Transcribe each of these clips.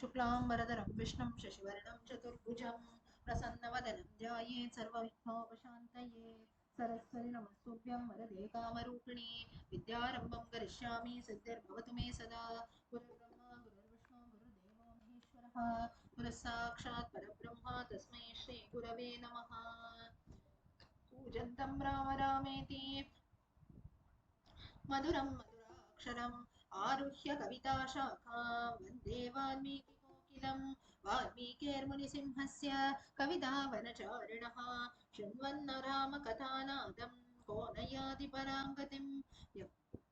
शुक्लाम्बरधरं विष्णुं शशिवर्णं चतुर्भुजं प्रसन्नवदनं ध्यायेत् सर्वविघ्नोपशान्तये सरस्वति नमस्तुभ्यं वरदे कामरूपिणि विद्यारम्भं करिष्यामि सिद्धिर्भवतु मे सदा गुरुर्ब्रह्मा गुरुर्विष्णु गुरुर्देवो महेश्वरः गुरुः साक्षात् परब्रह्म तस्मै श्रीगुरवे नमः कूजन्तं राम रामेति मधुरं मधुराक्षरम् आरुह्य कविताशाखां वन्दे वाल्मीकिकोकिलं वाल्मीकिर्मुनिसिंहस्य कवितावनचारिणः शृण्वन् रामकथानादं को न याति परां गतिम् यः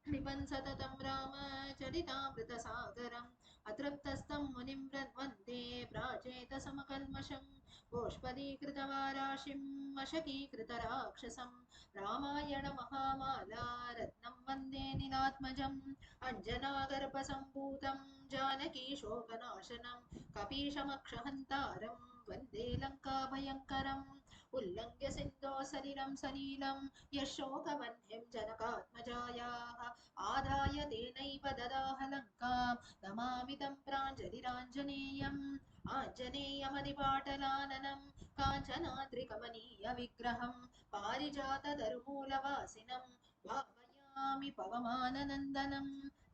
पिबन् सततं रामचरितामृतसागरम् अतृप्तस्तं मुनिं वन्दे प्राचेतसमकल्मषम् गोष्पदीकृतवाराशिं वशकीकृतराक्षसम् रामायण महामाला रत्नं वन्दे नीलात्मजम् अञ्जनागर्भसम्भूतं जानकी शोकनाशनं कपीशमक्षहन्तारं वन्दे लङ्काभयङ्करम् उल्लङ्घ्य सिन्धो सलिलं सलीलं यशोकवह्निं जनकात्मजायाः आदाय तेनैव ददाह लङ्कां नमामि तं प्राञ्जलिराञ्जनेयम् आञ्जनेयमदिपाटलाननं काञ्चनाद्रिकमनीयविग्रहं पारिजाततरुमूलवासिनं भावयामि पवमाननन्दनं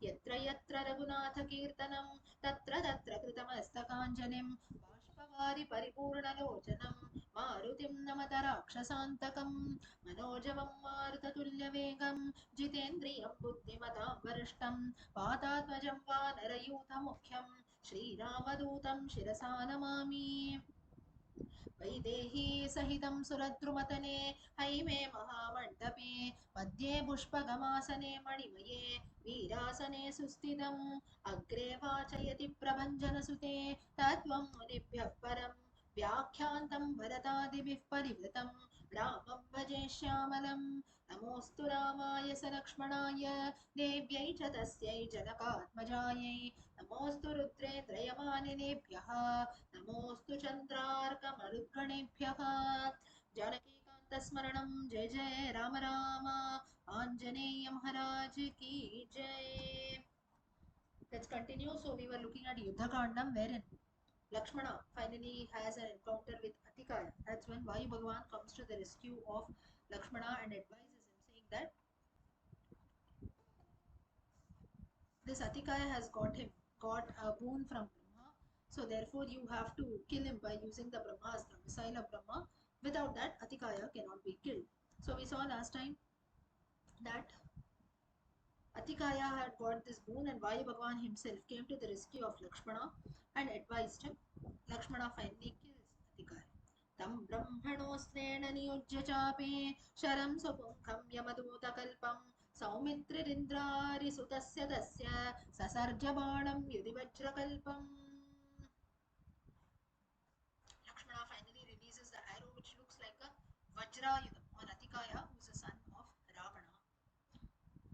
यत्र यत्र रघुनाथकीर्तनं तत्र तत्र कृतमस्तकाञ्जलिं बाष्पवारि परिपूर्णलोचनं मारुतिं नमत राक्षसान्तकं मनोजवं मारुततुल्यवेगं जितेन्द्रियं बुद्धिमतां वरिष्ठं वातात्मजं वानरयूथमुख्यं श्रीरामदूतं शिरसा नमामि वैदेही सहितं सुरद्रुमतले हैमे महामण्डपे मध्ये पुष्पगमासने मणिमये वीरासने सुस्थितम् अग्रे वाचयति प्रभञ्जनसुते तत्त्वं मुनिभ्यः परम् व्याख्यान्तं भरतादिभिः परिवृतं रामं भजे श्यामलं नमोऽस्तु रामाय स लक्ष्मणाय देव्यै च तस्यै जनकात्मजायै नमोऽस्तु रुद्रेन्द्रयमानिनेभ्यः नमोऽस्तु चन्द्रार्कमरुद्गणेभ्यः जानकीकान्तस्मरणं जय जय राम राम आञ्जनेय महाराज की जय. Let's continue. So we were looking at Yuddha Kandam wherein Lakshmana finally has an encounter with Atikaya. That's when Vayu Bhagavan comes to the rescue of Lakshmana and advises him, saying that this Atikaya has got a boon from Brahma, so therefore you have to kill him by using the Brahmastra, missile of Brahma. Without that, Atikaya cannot be killed. So we saw last time that Atikaya had got this boon, and Vayu Bhagavan himself came to the rescue of Lakshmana and advised him. Lakshmana finally kills Atikaya. Tam brahmanosrena niyujya chape sharam supunkham yamadutakalpam सौमित्रिरिन्द्रारि सुतस्य तस्य ससर्जबाणं युधि वज्रकल्पम्. Lakshmana finally releases the arrow which looks like a Vajrayudham on Atikaya, who is a son of Ravana.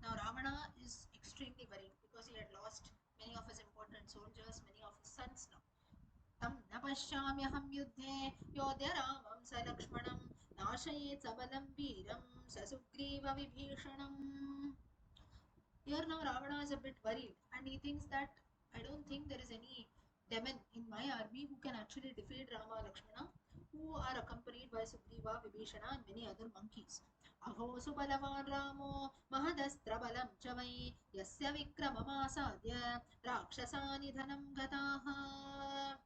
Now Ravana is extremely worried because he had lost many of his important soldiers, many of his sons now. तं न पश्याम्यहं युद्धे योध्य रामं स लक्ष्मणं नाशयेत् सबलं वीरं स सुग्रीवविभीषणम्. Here now Ravana is a bit worried and he thinks that I don't think there is any demon in my army who can actually defeat Rama Lakshmana, who are accompanied by Sugriva, Vibhishana and many other monkeys. Aho subalavan Ramo mahadastra balam chavai yasya vikramamasadya rakshasani dhanam gataha.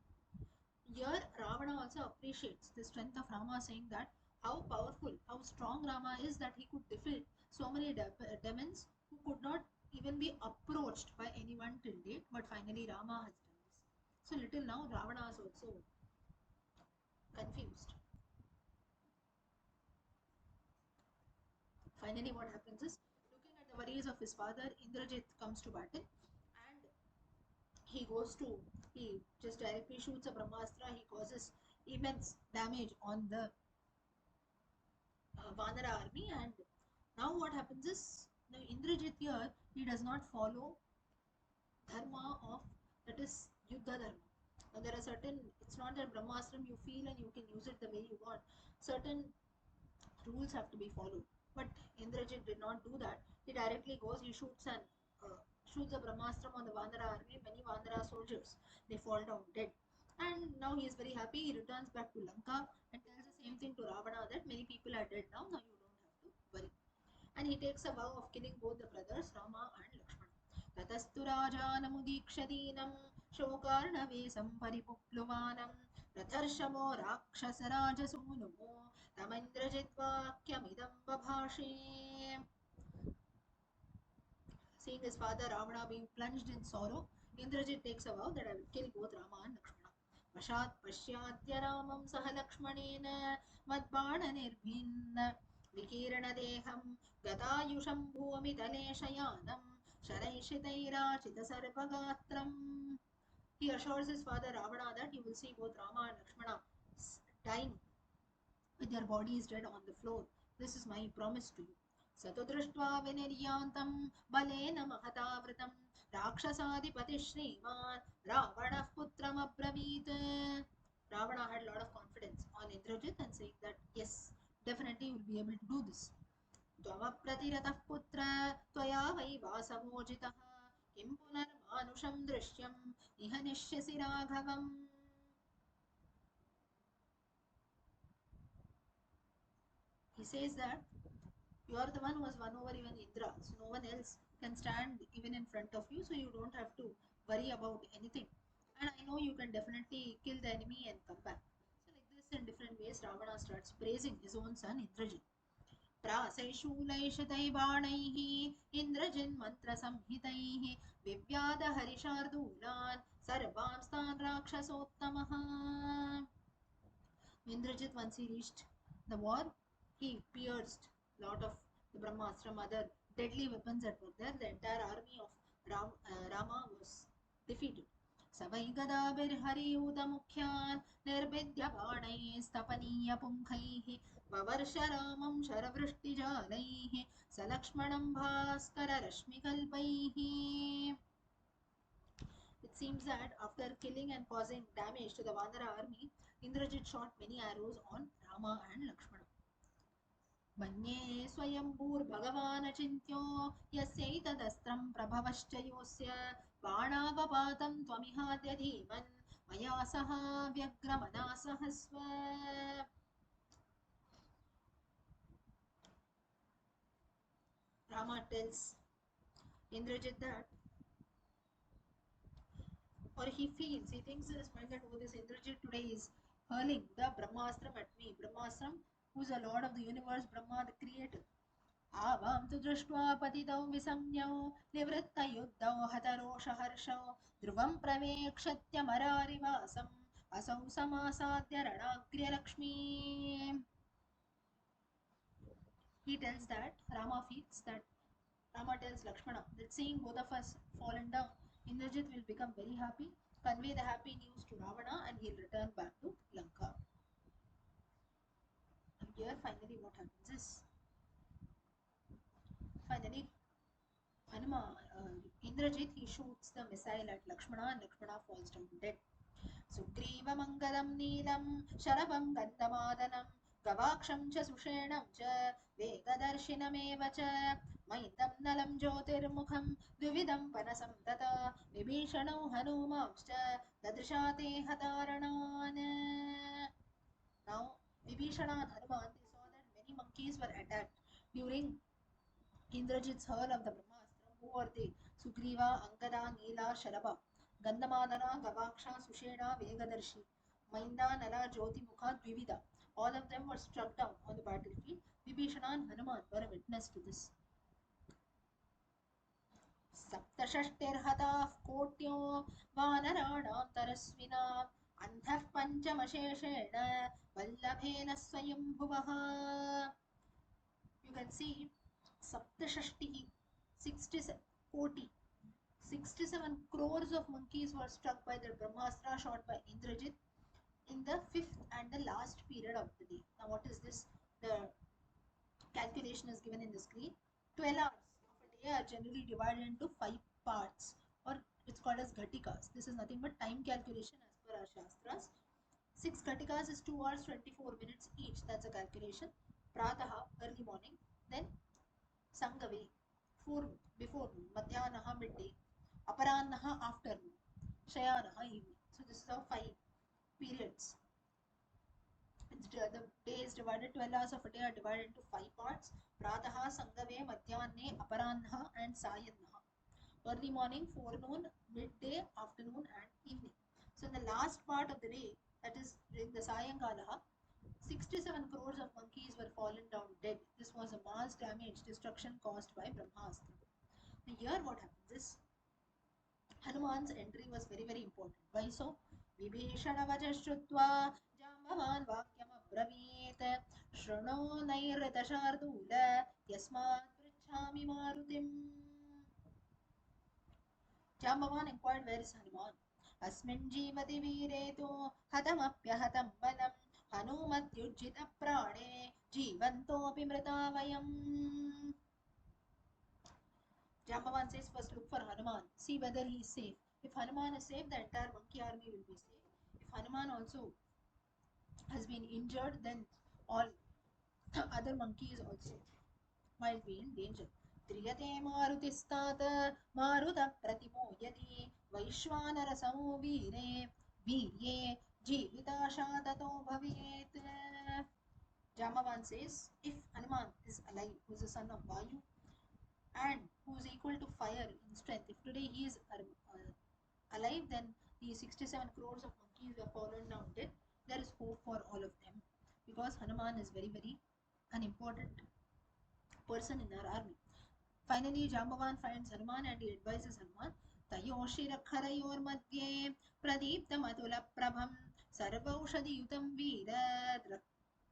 Here Ravana also appreciates the strength of Rama, saying that how powerful, how strong Rama is, that he could defeat so many demons who could not even be approached by anyone till date, but finally Rama has done this. So little now Ravana is also confused. Finally what happens is, looking at the worries of his father, Indrajit comes to battle and he just directly shoots a Brahmastra. He causes immense damage on the Vanara army, and now what happens is, now Indrajit here, he does not follow dharma of, that is Yuddha dharma. Now there are certain, it's not that Brahmastram you feel and you can use it the way you want. Certain rules have to be followed. But Indrajit did not do that. He directly goes, he shoots a Brahmastram on the Vanara army, many Vanara soldiers they fall down dead. And now he is very happy. He returns back to Lanka and tells the same thing to Ravana that many people are dead now. Now you don't have to worry. And he takes a vow of killing both the brothers Rama and Lakshmana. ततस्तु राजानमुदीक्षदीनं शोकार्णवेशं परिपुप्लुमानं रथर्षभो राक्षसराजसूनुः तमिन्द्रजिद्वाक्यमिदं बभाषे. Seeing his father Ravana being plunged in sorrow, Indrajit takes a vow that I will kill both Rama and Lakshmana. Vashat pashyadya Ramam saha Lakshmanena madbana विकीर्णदेहं गदायुषं भूमितले शयानं शरैषितैराचितसर्पगात्रम्. He assures his father Ravana that you will see both Rama and Lakshmana dying with their bodies dead on the floor. This is my promise to you. स तु दृष्ट्वा विनिर्यान्तं बलेन महतावृतं राक्षसाधिपतिः श्रीमान् रावणः पुत्रमब्रवीत्. Ravana had a lot of confidence on Indrajit and saying that yes, definitely you will be able to do this. त्वमप्रतिरतः पुत्र त्वया वै वासमोजितः किं पुनर्मानुषं दृश्यं निहनिष्यसि राघवम्. He says that you are the one who has won over even Indra, so no one else can stand even in front of you, so you don't have to worry about anything. And I know you can definitely kill the enemy and come back. So, like this, in different ways, Ravana starts praising his own son Indrajit. प्रासैशूलैषतैः बाणैः इन्द्रजिन्मन्त्रसंहितैः विव्याधहरिशार्दूलान् सर्वांस्तान् राक्षसोत्तमः. Indrajit, once he reached the war, he pierced a lot of the Brahmastra, other deadly weapons that were there. The entire army of Rama was defeated. सवै गदाभिर्हरियूतमुख्यान् निर्भिद्य बाणैस्तपनीयपुङ्खैः ववर्ष रामं शरवृष्टिजालैः सलक्ष्मणं भास्कररश्मिकल्पैः. It seems that after killing and causing damage to the Vanara army, Indrajit shot many arrows on Rama and Lakshmana. मन्ये स्वयंभूर्भगवानचिन्त्यो यस्यैतदस्त्रं प्रभवश्च योऽस्य बाणावपातं त्वमिहाद्य धीमन् मया सह व्यग्रमनासहस्व. Rama tells Indrajit that, or he thinks in his mind that, oh, this Indrajit today is hurling the Brahmastram at me. Brahmastram, who is the lord of the universe, Brahma, the creator. आवां तु दृष्ट्वा पतितौ विसंज्ञौ निवृत्तयुद्धौ हतरोषहर्षौ ध्रुवं प्रवेक्षत्यमरारिवासम् असौ समासाद्य रणाग्र्यलक्ष्मी. He tells that Rama feels that Rama tells Lakshmana that seeing both of us fallen down, Indrajit will become very happy, convey the happy news to Ravana, and he'll return back to Lanka. And here, finally, what happens is, finally, Indrajit, he shoots the missile at Lakshmana, and Lakshmana falls down dead. सुग्रीवमङ्गलं नीलं शरभं गन्धमादनं गवाक्षं च सुषेणं च वेगदर्शिनमेव च मैन्दं नलं ज्योतिर्मुखं द्विविधं पनसं तथा विभीषणौ हनूमांश्च ददृशा ते हतारणान्. Now Vibhishana and Hanuman, they saw that many monkeys were attacked during Indrajit's hurl of the Brahmastra. Who were they? Sugriva, Angada, Neela, Sharaba, Gandhamadana, Gavaksha, Sushena, Vegadarshi, Mainda, Nala, Jyoti, Mukha, Dvivida. All of them were struck down on the battlefield. Vibhishana and Hanuman were a witness to this. सप्तषष्टिर्हताः कोट्यो वानराणान्तरस्विना अन्धः पञ्चमशेषेण वल्लभेन स्वयंभुवः. You can see Saptashashti, 67 koti, 67 crores of monkeys were struck by the Brahmastra shot by Indrajit in the fifth and the last period of the day. Now, what is this? The calculation is given in the screen. 12 hours of a day are generally divided into 5 parts, or it's called as ghatikas. This is nothing but time calculation as per our Shastras. 6 ghatikas is 2 hours 24 minutes each. That's a calculation. Prataha, early morning. Then Sangave, 4 before noon. Madhyanaha, midday. Aparanaha, afternoon. Shayanaha, evening. So this is how 5 periods. The day is divided, 12 hours of a day are divided into 5 parts. Prataha, Sangave, Madhyane, Aparanha and Sayanha. Early morning, forenoon, midday, afternoon and evening. So in the last part of the day, that is during the Sayankalaha, 67 crores of monkeys were fallen down dead. This was a mass damage, destruction caused by Brahmastra. Now here what happens is, Hanuman's entry was very very important. Why so? Vibhishana vajashrutva Jambavan vakyam abravit Shruno nairita shardula Yasmat prichhami marutim. Jambavan inquired, where is Hanuman? Asmin jivati viretu hatamapyahatam balam Hanumatyujjita prane jivantopi mritavayam. Jambavan says, first look for Hanuman, see whether he is safe. If Hanuman is safe, the entire monkey army will be safe. If Hanuman also has been injured, then all other monkeys also might be in danger. Triyate marutistat maruta pratimo yadi vaishwanara samo veere veerye jivita tato bhavet. Jambavan says, if Hanuman is alive, who is the son of Vayu, and who is equal to fire in strength. If today he is alive, then the 67 crores of monkeys were fallen down dead. There is hope for all of them because Hanuman is very, very an important person in our army. Finally, Jambavan finds Hanuman and he advises Hanuman, Tayoshirakharayor madhye pradiptamatula prabham sarvaushadiyutam veera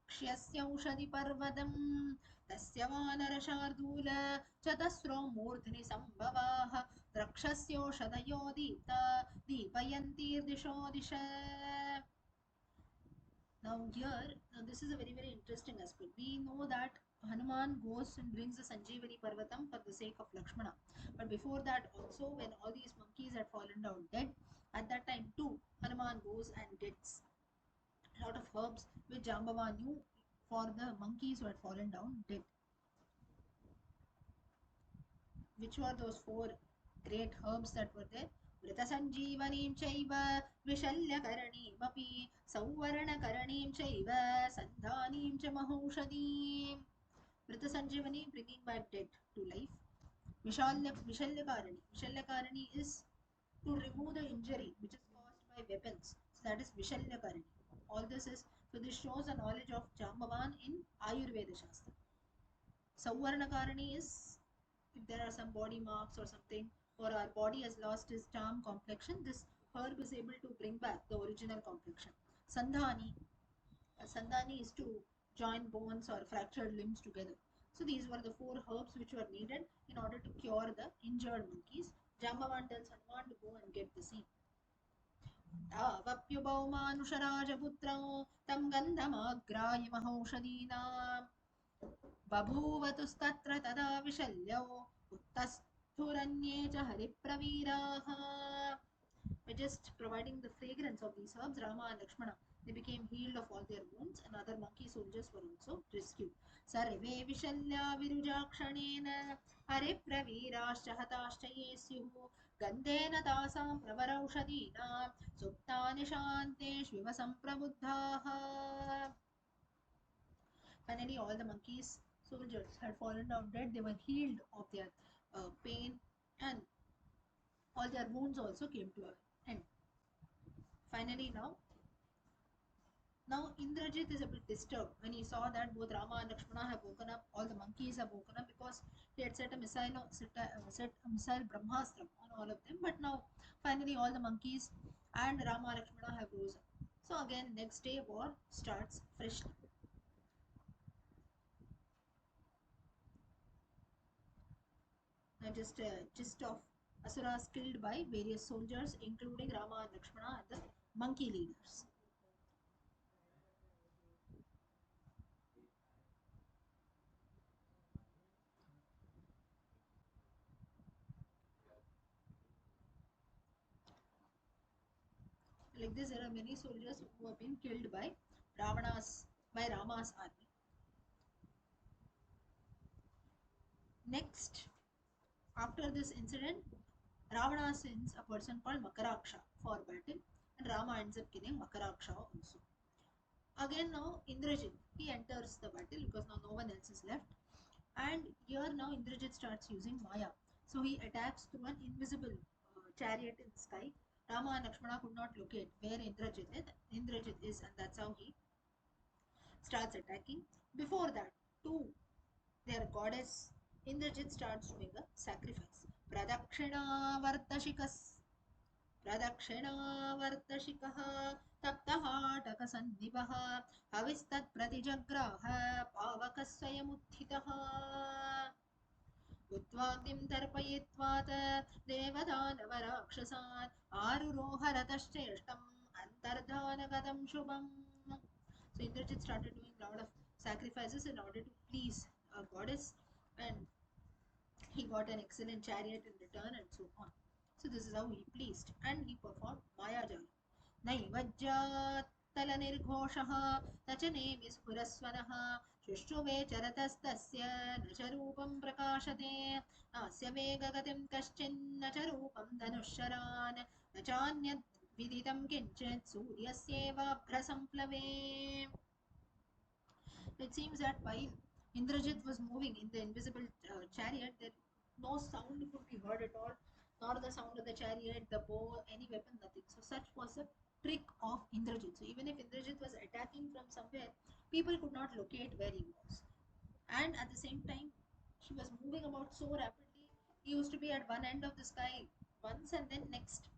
क्ष्यस्यौषधि पर्वतम् तस्य वानरशार्दूल चतस्रो मूर्ध्नि सम्भवाः द्रक्षस्योषधयो दीप्ता दीपयन्तीर्दिशो दिश. Now here, this is a very very interesting aspect. We know that Hanuman goes and brings the Sanjeevani Parvatam for the sake of Lakshmana. But before that also, when all these monkeys had fallen down dead, at that time too, Hanuman goes and gets a lot of herbs which Jambavan knew for the monkeys who had fallen down dead. Which were those 4 great herbs that were there? Vrita Sanjeevanim Chaiva Vishalyakaraniim Api Sauvaranakaraniim Chaiva Sandhanim Cha Mahaushadhim. Vrita Sanjeevani, bringing back dead to life. Vishalyakarani. Vishalyakarani is to remove the injury which is caused by weapons. So that is Vishalyakarani. All this is, so this shows a knowledge of Jambavan in Ayurveda Shastra. Sauvarnakarani is if there are some body marks or something, or our body has lost its charm complexion, this herb is able to bring back the original complexion. Sandhani. Sandhani is to join bones or fractured limbs together. So these were the 4 herbs which were needed in order to cure the injured monkeys. Jambavan tells Hanuman to go and get the same. तावप्युभौ मानुषराजपुत्रौ तं गन्धमाग्राय महौषधीनाम् बभूवतुस्तत्र तदा विशल्यौ उत्तस्थुरन्ये च हरिप्रवीराः. By just providing the fragrance of these herbs, Rama and Lakshmana, they became healed of all their wounds, and other monkey soldiers were also rescued. Sarve vishalya virujakshणेन हरिप्रवीराश्च हताश्च ये स्युः गन्धेन तासां प्रवरौषधीनां सुप्तानि शान्तेष्विव सम्प्रबुद्धाः. Finally, all the monkeys soldiers had fallen down dead. They were healed of their pain, and all their wounds also came to an end. Finally, now Indrajit is a bit disturbed when he saw that both Rama and Lakshmana have woken up, all the monkeys have woken up, because he had set a missile Brahmastra on all of them. But now, finally, all the monkeys and Rama and Lakshmana have rose up. So again, next day war starts freshly. Now just a gist of Asuras killed by various soldiers, including Rama and Lakshmana and the monkey leaders. Like this, there are many soldiers who have been killed by Rama's army. Next, after this incident, Ravana sends a person called Makaraksha for battle, and and Rama ends up killing Makaraksha also. Again now Indrajit, he enters the battle because now no one else is left. And here now Indrajit starts using Maya. So he attacks through an invisible chariot in the sky. Rama and Lakshmana could not locate where Indrajit is, and that's how he starts attacking. Before that, to their goddess, Indrajit starts doing a sacrifice. Pradakshina Vartashikas प्रदक्षिणावर्तशिखः तप्तहाटकसन्निभः हविस्तत्प्रतिजग्राह पावकस्वयमुत्थितः उद्वाग्निं तर्पयित्वात् देवदानवराक्षसान् आरुरोहरतश्चेष्टम् अन्तर्धानगतं शुभम्. So Indrajit started doing a lot of sacrifices in order to please a goddess, and he got an excellent chariot in return and so on. So this is how he pleased, and he performed Mayajal. नैवज्जात्तलनिर्घोषः न च नेमिस्फुरस्वनः शुश्रुवे चरतस्तस्य न च रूपं प्रकाशते नास्य वेगगतिं कश्चिन्न च रूपं धनुःशरान् न चान्यद् विदितं किञ्चित् सूर्यस्येवाभ्रसंप्लवे. It seems that while Indrajit was moving in the invisible chariot, there no sound could be heard at all, nor the sound of the chariot, the bow, any weapon, nothing. So such was the trick of Indrajit. So even if Indrajit was attacking from somewhere, people could not locate where he was. And at the same time, he was moving about so rapidly. He used to be at one end of the sky once and then next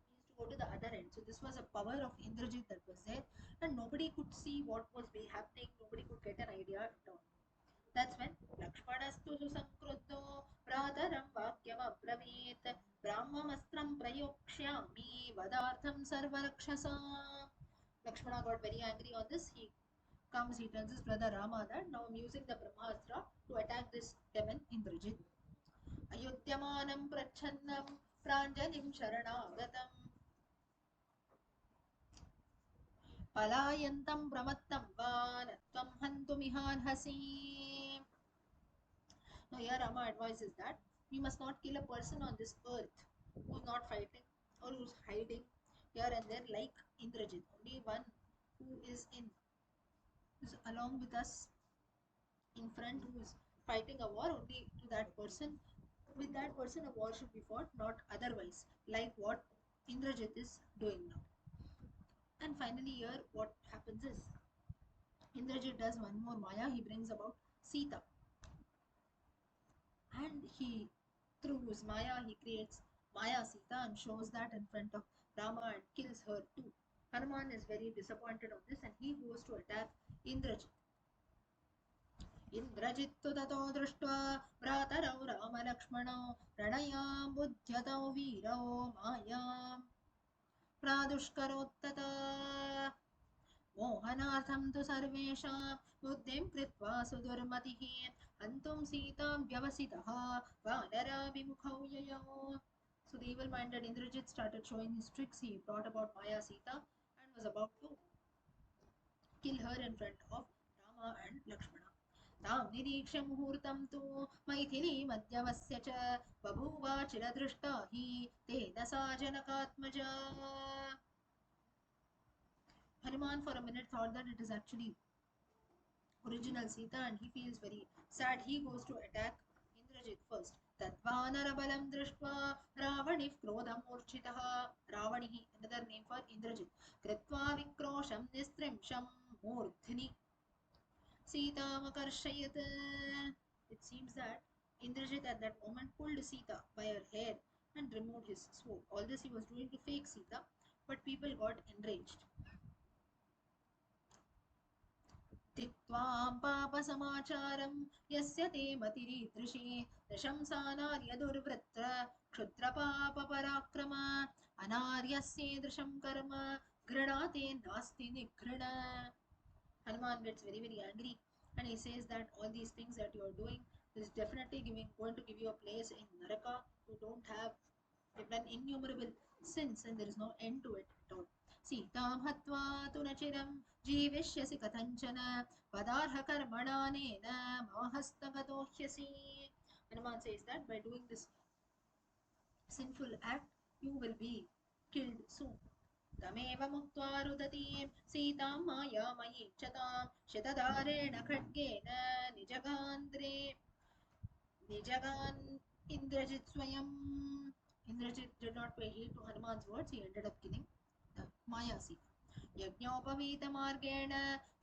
used to go to the other end. So this was a power of Indrajit that was there, and nobody could see what was happening. Nobody could get an idea at all. That's when Lakshmanastu susankruto prataram vakyam abravit brahmamastram prayokshyami vadartham sarvarakshasa. Lakshmana got very angry on this. He comes, he tells his brother Rama that now I'm using the Brahmastra to attack this demon Indrajit. Ayodhyamanam prachannam pranjalim sharanagatam पलायन्तं प्रमत्तं वा न त्वं हन्तुमिहार्हसि. Now here Rama advises that we must not kill a person on this earth who's not fighting or who's hiding here and there like Indrajit. Only one who is along with us in front, who is fighting a war. Only to that person, with that person a war should be fought, not otherwise, like what Indrajit is doing now. And finally here what happens is Indrajit does one more Maya. He brings about Sita, and he, through his Maya, he creates Maya Sita and shows that in front of Rama and kills her too. Hanuman is very disappointed of this and he goes to attack Indrajit. Indrajittu tato drishtva भ्रातरौ रामलक्ष्मणौ रणयाम्बुध्यतौ वीरौ मायां प्रादुष्करोत्तता मोहनार्थं तु सर्वेषां बुद्धिं कृत्वा सुदुर्मतिः हन्तुं सीतां व्यवसितः वानराभिमुखौ ययौ. So the evil-minded Indrajit started showing his tricks. He brought about Maya Sita and was about to kill her in front of Rama and Lakshmana. तां निरीक्ष्य मुहूर्तं तु मैथिलीमद्यवस्य च बभूव चिरदृष्टा हि तेन सा जनकात्मजा. Hanuman for a minute thought that it is actually original Sita and he feels very sad. He goes to attack Indrajit first. Tadvanarabalam drishtva Ravani krodhamurchitaha. Ravani, another name for Indrajit. Kritva vikrosham nistrimsham murdhini Sitam akarshayat. It seems that Indrajit at that moment pulled Sita by her hair and removed his sword. All this he was doing to fake Sita, but people got enraged. तिक्त्वां पापसमाचारं यस्य ते मतिरीदृशी दशंसानार्यदुर्वृत्र क्षुद्रपापपराक्रम अनार्यस्येदृशं कर्म घृणाते नास्ति निघृण. Hanuman gets very angry and he says that all these things that you are doing is definitely going to give you a place in Naraka. You don't have, you've done innumerable sins and there is no end to it at all. सीतां हत्वा तु न चिरं जीविष्यसि कथञ्चन पदार्हकर्मणानेन मम हस्तगतो ह्यसि. Hanuman says that by doing this sinful act, you will be killed soon. तमेव मुक्त्वा रुदतीं सीतां मायामयीं च तां शतधारेण खड्गेन निजगान्द्रे निजगान् Indrajit Swayam. Indrajit did not pay heed to Hanuman's words. He ended up killing the Maya Sita. यज्ञोपवीतमार्गेण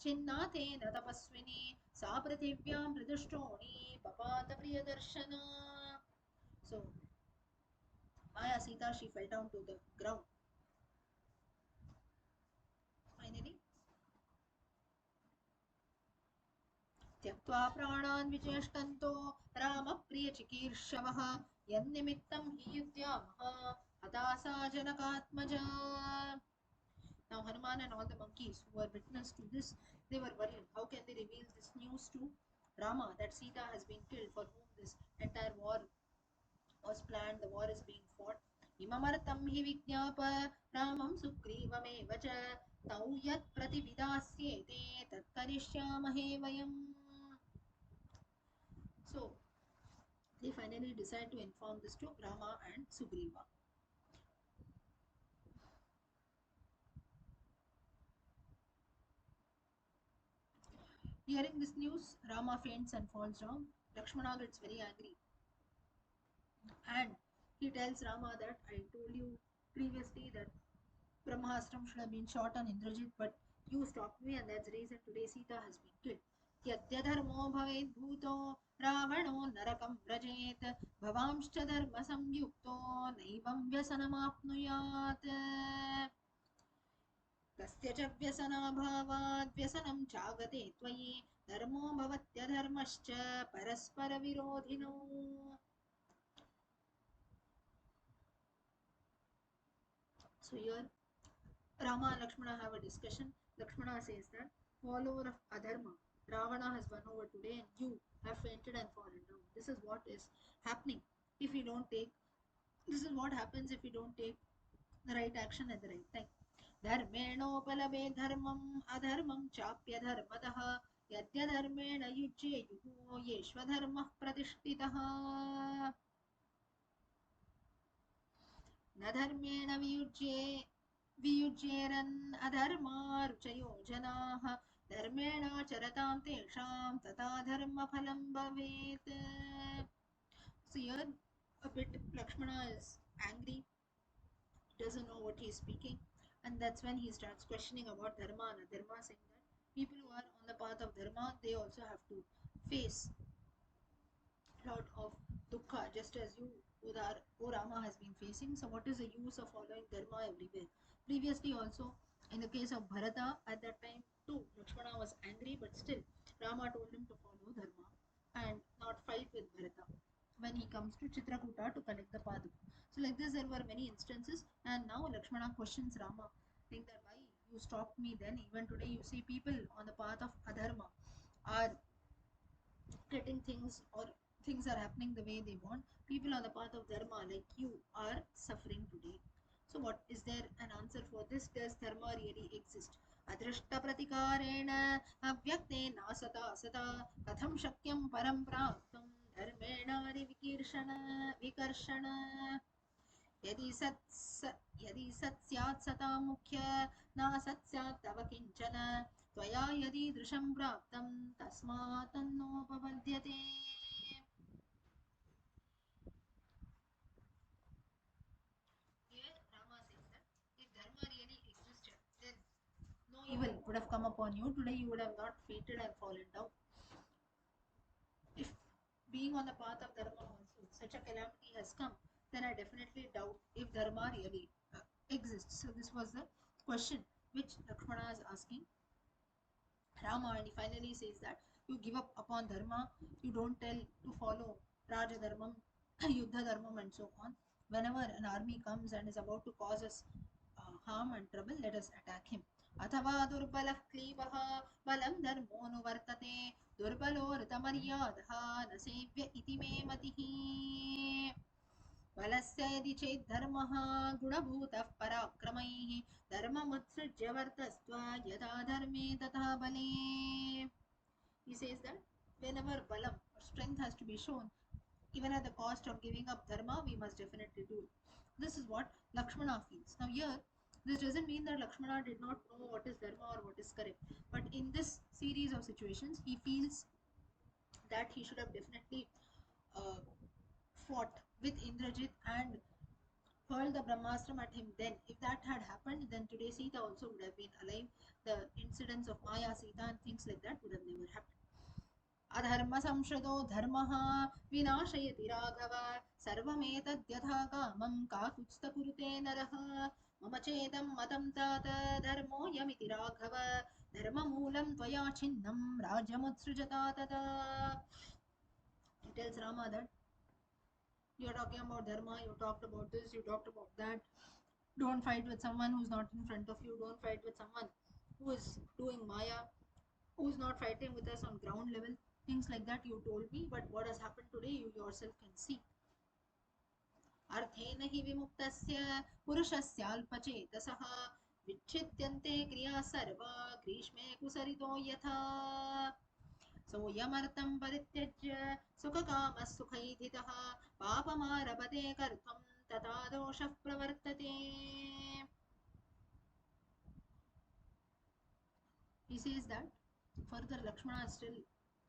छिन्नाथेन तपस्विनी सा पृथिव्यां मृदुष्टोणी पपात Priyadarshana. So Maya Sita, she fell down to the ground. Finally, त्यक्त्वा प्राणान् विचेष्टन्तो रामप्रियचिकीर्षवः यन्निमित्तं हि युध्यामः हता सा जनकात्मजा. Now Hanuman and all the monkeys who were witness to this, they were worried. How can they reveal this news to Rama that Sita has been killed, for whom this entire war was planned, the war is being fought. Imamartam hi vigyapa Ramam Sugrivamev cha tau yat pratividasyete tat karishyamahe vayam. So they finally decide to inform this to Rama and Sugriva. Hearing this news, Rama faints and falls down. Lakshmana gets very angry and he tells Rama that I told you previously that Brahmastra should have been shot on Indrajit, but you stopped me, and that's the reason today Sita has been killed. यद्यधर्मो भवेद् भूतो रावणो नरकं व्रजेत् भवांश्च धर्मसंयुक्तो नैवं व्यसनमाप्नुयात्. कस्य च व्यसनाभावाद् व्यसनं चागते त्वयि धर्मो भवत्यधर्मश्च परस्परविरोधिनो. So here Rama and Lakshmana have a discussion. Lakshmana says that follower of Adharma, Ravana has won over today and you have fainted and fallen down. This is what is happening if you don't take, this is what happens if you don't take the right action at the right time. Dharmenopalabe dharmam adharmam chapya dharmataha yadya dharmena yujyeyuhu yeshvadharmah pratishtitaha. न धर्मेण वियुज्येरन् अधर्मारुचयो जनाः धर्मेणाचरतां तेषां तथा धर्मफलं भवेत्. So here a bit Lakshmana is angry, doesn't know what he is speaking, and that's when he starts questioning about dharma and adharma, saying that people who are on the path of dharma, they also have to face lot of dukkha, just as you, O Rama, has been facing. So, what is the use of following dharma everywhere? Previously, also in the case of Bharata, at that time too, Lakshmana was angry, but still Rama told him to follow dharma and not fight with Bharata when he comes to Chitrakuta to collect the Paduka. So, like this, there were many instances, and now Lakshmana questions Rama, saying that why you stopped me then? Even today, you see people on the path of adharma are getting things, or things are happening the way they want. People on the path of dharma like you are suffering today. So what is there an answer for this? Does dharma really exist? अदृष्ट प्रतिकारेण अव्यक्तेन असता असता कथं शक्यं परं प्राप्तुं धर्मेणादिविकीर्षण विकर्षण. यदि सत् स्यात् सता मुख्य नासत् स्यात् तव किञ्चन त्वया यदीदृशं प्राप्तं तस्मात् तन्नोपपद्यते. Here Rama says that if dharma really existed, then no evil would have come upon you. Today you would have not fainted and fallen down. If being on the path of dharma also such a calamity has come, then I definitely doubt if dharma really exists. So this was the question which Lakshmana is asking Rama, and he finally says that you give up upon dharma, you don't tell to follow Raja Dharmam, Yuddha Dharmam, and so on. Whenever an army comes and is about to cause us harm and trouble, let us attack him. अथवा दुर्बलः क्लीबः बलं धर्मोऽनुवर्तते दुर्बलो ऋतमर्यादः न सेव्य इति मे मतिः. बलस्य यदि चेत् धर्मः गुणभूतः पराक्रमैः धर्ममुत्सृज्य वर्तस्त्व यथा धर्मे तथा बले. He says that whenever balam or strength has to be shown, even at the cost of giving up dharma, we must definitely do it. This is what Lakshmana feels. Now here, This doesn't mean that Lakshmana did not know what is dharma or what is correct, but in this series of situations he feels that he should have definitely uh, fought with Indrajit and hurled the Brahmastram at him then. If that had happened, then today Sita also would have been alive. The incidents of Maya, Sita, and things like that would have never happened. अधर्म संश्रदो धर्मः विनाशयति राघव सर्वमेतद्यथा कामं काकुत्स्थकुरुते नरः मम चेदं मतं तात धर्मोऽयमिति राघव धर्ममूलं त्वया छिन्नं राज्यमुत्सृजता तदा. He tells Rama that you're talking about dharma, you talked about this, you talked about that. Don't fight with someone who's not in front of you. Don't fight with someone who is doing Maya, who's not fighting with us on ground level. Things like that you told me, but what has happened today, you yourself can see. अर्थेन हि विमुक्तस्य पुरुषस्याल्पचेतसः विच्छिद्यन्ते क्रिया सर्वा ग्रीष्मे कुसरितो यथा सोऽयमर्थं परित्यज्य सुखकामः सुखैधितः पापमारभते कर्तुं तथा दोषः प्रवर्तते. He says that further Lakshmana is still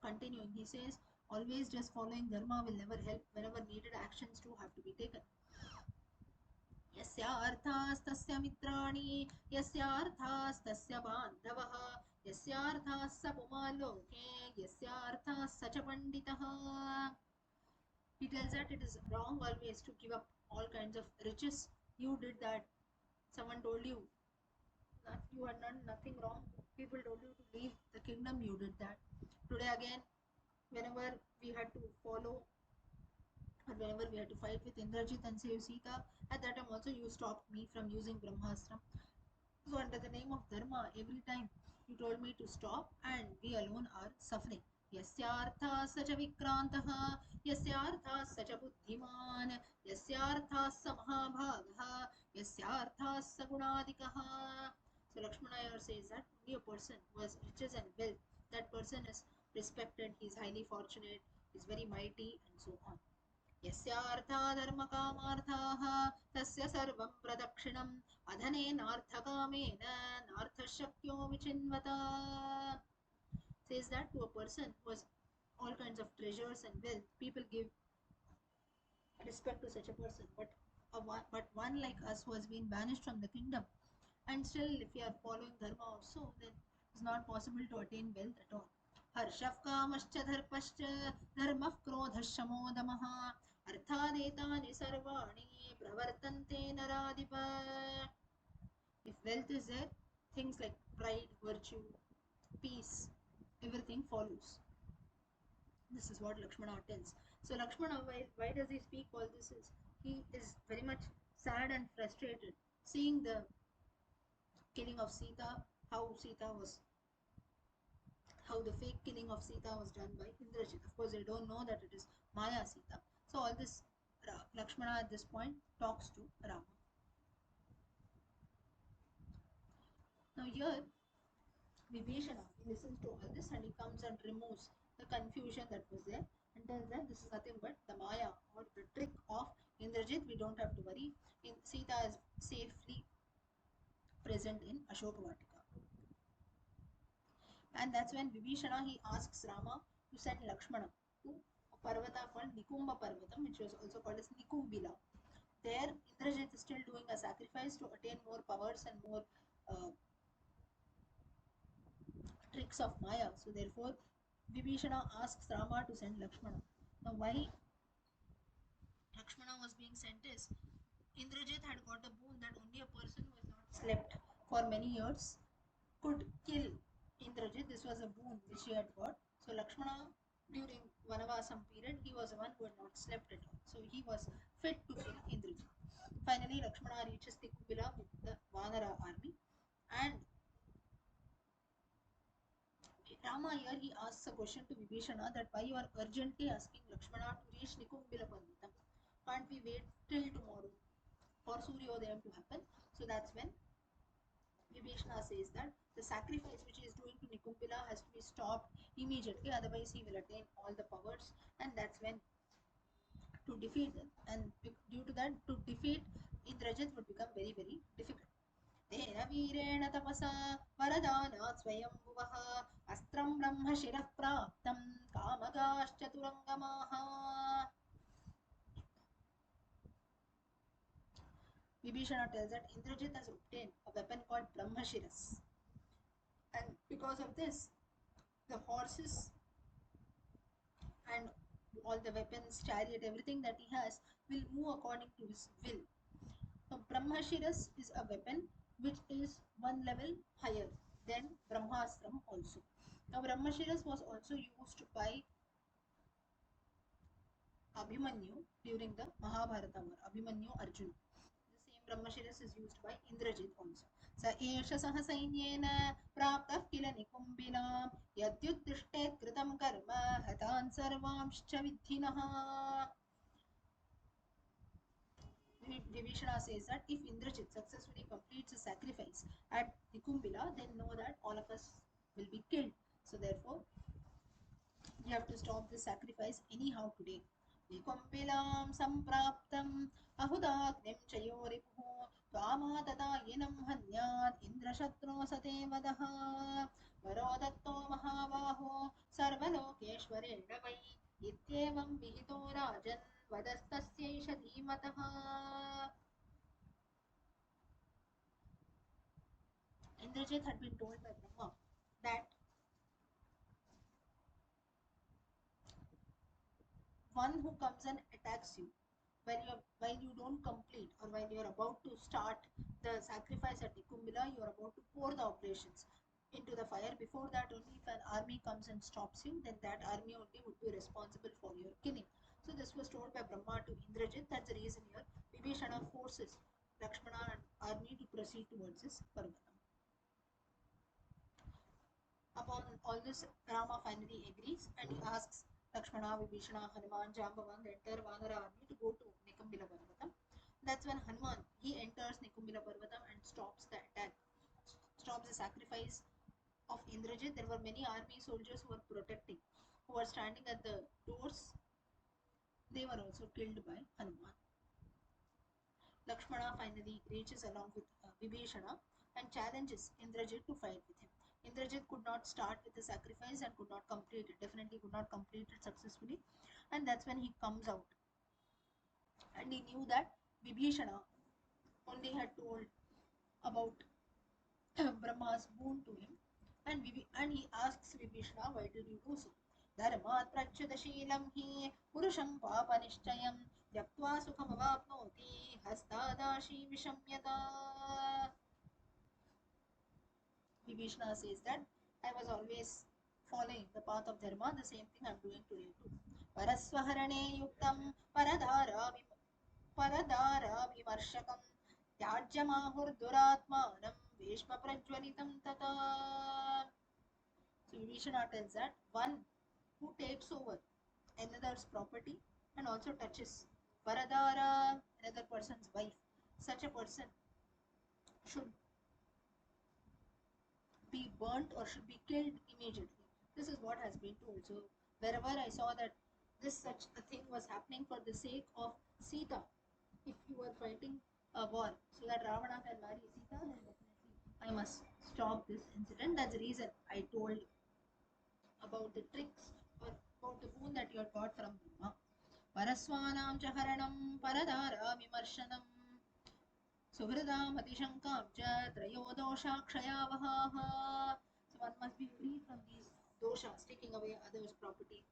continuing. He says always just following dharma will never help. Whenever needed, actions too have to be taken. यस्यार्थास्तस्य मित्राणि यस्यार्थास्तस्य बान्धवः यस्यार्थाः स पुमाल्लोके यस्यार्थाः स च पंडितः. He tells that it is wrong always to give up all kinds of riches. You did that. Someone told you that you had done nothing wrong. People told you to leave the kingdom. You did that. Today again, whenever we had to follow or whenever we had to fight with Indrajit and save Sita, at that time also you stopped me from using Brahmastra. So under the name of Dharma, every time you told me to stop and we alone are suffering. यस्यार्थः स च विक्रान्तः यस्यार्थः स च बुद्धिमान् यस्यार्थः स महाभागः यस्यार्थः स गुणाधिकः. So Lakshmana here says that only a person who has riches and wealth, that person is respected, he is highly fortunate, he is very mighty, and so on. यस्यार्था धर्मकामार्थाः तस्य सर्वं प्रदक्षिणम् अधनेनार्थकामेन नार्थशक्यो विचिन्वता. Says that to a person who has all kinds of treasures and wealth, people give respect to such a person. But one like us who has been banished from the kingdom, and still if we are following dharma also, then it's not possible to attain wealth at all. हर्षः कामश्च दर्पश्च धर्मः क्रोधः शमोदमः अर्थादेतानि सर्वाणि प्रवर्तन्ते नराधिप. If wealth is there, things like pride, virtue, peace, everything follows. This is what Lakshmana tells. So Lakshmana, why does he speak all this? He is very much sad and frustrated seeing the killing of Sita, how the fake killing of Sita was done by Indrajit. Of course, they don't know that it is Maya Sita. So all this, Lakshmana at this point talks to Rama. Now here, Vibhishana listens to all this and he comes and removes the confusion that was there and tells them this is nothing but the Maya or the trick of Indrajit. We don't have to worry. Sita is safely present in Ashokavatika. And that's when Vibhishana he asks Rama to send Lakshmana to a Parvata called Nikumba Parvatam, which was also called as Nikumbila. There, Indrajit is still doing a sacrifice to attain more powers and more tricks of Maya. So therefore, Vibhishana asks Rama to send Lakshmana. Now, why Lakshmana was being sent is Indrajit had got a boon that only a person who has not slept for many years could kill Indrajit. This was a boon which he had got. So Lakshmana, during Vanavasam period, he was the one who had not slept at all. So he was fit to kill Indrajit. Finally, Lakshmana reaches Tikumbila with the Vanara army, and Rama here he asks a question to Vibhishana that why you are urgently asking Lakshmana to reach Nikumbila Parvatam. Can't we wait till tomorrow for Suryodayam to happen? So that's when Vibhishana says that the sacrifice which he is doing to Nikumbila has to be stopped immediately, otherwise he will attain all the powers, and that's when to defeat them. And due to that, to defeat Indrajit would become very, very difficult. तेन वीरेण तपसा वरदानात् स्वयंभुवः अस्त्रं ब्रह्मशिरः प्राप्तं कामगाश्चतुरङ्गमाः. Vibhishana tells that Indrajit has obtained a weapon called Brahmashiras, and because of this, the horses and all the weapons, chariot, everything that he has will move according to his will. So Brahmashiras is a weapon which is one level higher than Brahmastram also. Now Brahmashiras was also used by Abhimanyu during the Mahabharata war. Abhimanyu Arjuna. The same Brahmashiras is used by Indrajit also. स एष सह सैन्येन प्राप्तः किल निकुम्बिनां यद्युत्तिष्ठेत् कृतं कर्म हतान् सर्वांश्च विद्धिनः. Vibhishana says that if Indrajit successfully completes a sacrifice at Nikumbila, then know that all of us will be killed. So therefore, you have to stop this sacrifice anyhow today. Nikumbilam sampraptam ahudagnim chayoripuh त्वामाततायिनं हन्यात् इन्द्रशत्रो सते वदः वरो दत्तो महाबाहो सर्वलोकेश्वरेण वै इत्येवं विहितो राजन् वदस्तस्यैष धीमतः. Indrajit had been told by Brahma that one who comes and attacks you while you don't complete, or while you are about to start the sacrifice at Nikumbila, you are about to pour the oblations into the fire. Before that only, if an army comes and stops you, then that army only would be responsible for your killing. So this was told by Brahma to Indrajit. That's the reason here Vibhishana forces Lakshmana and army to proceed towards his Parvatam. Upon all this, Rama finally agrees and he asks Lakshmana, Vibhishana, Hanuman, Jambavan, the entire Vanara army to go to Nikumbila Parvatam. That's when Hanuman, he enters Nikumbila Parvatam and stops the attack, stops the sacrifice of Indrajit. There were many army soldiers who were protecting, who were standing at the doors. They were also killed by Hanuman. Lakshmana finally reaches along with Vibhishana and challenges Indrajit to fight with him. Indrajit could not start with the sacrifice and could not complete it, definitely could not complete it successfully. And that's when he comes out. And he knew that Vibhishana only had told about Brahma's boon to him. And he asks Vibhishana, why did you do so? Dharmat prachyutashilam hi purusham papanishchayam yaktva sukhamavapnoti hastadashi vishamyata. Vibhishana says that I was always following the path of dharma, the same thing I am doing today too. Paraswaharane yuktam paradara vimarshakam त्याज्यमाहुर्दुरात्मानं भीष्मप्रज्वलितं तथा. So Vibhishana tells that one who takes over another's property and also touches Paradara, another person's wife, such a person should be burnt or should be killed immediately. This is what has been told. So wherever I saw that this such a thing was happening for the sake of Sita, if you were fighting a war so that Ravana can marry Sita, then definitely I must stop this incident. That's the reason I told about the tricks or about the boon that you had got from Brahma. Paraswanam chaharanam paradara vimarshanam suhridam atishankam cha trayodosha. So one must be free from these doshas, taking away others' property,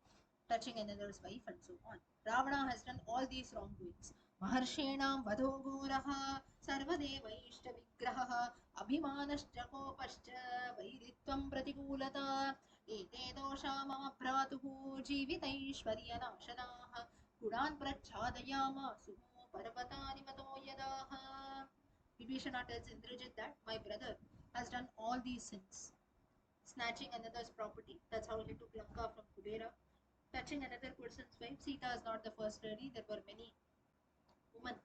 touching another's wife, and so on. Ravana has done all these wrongdoings. Maharshenam vadho goraha sarvadevaiishta vigraha abhimanascha kopascha vairitvam pratikulata ete doshamapratuhu jivitaishwaryanashanaah gunan prachhadayamasu parvatani mato yadaah. Vibhishana tells Indrajit that my brother has done all these sins. Snatching another's property, that's how he took Lanka from Kubera. Touching another person's wife, Sita is not the first lady. There were many women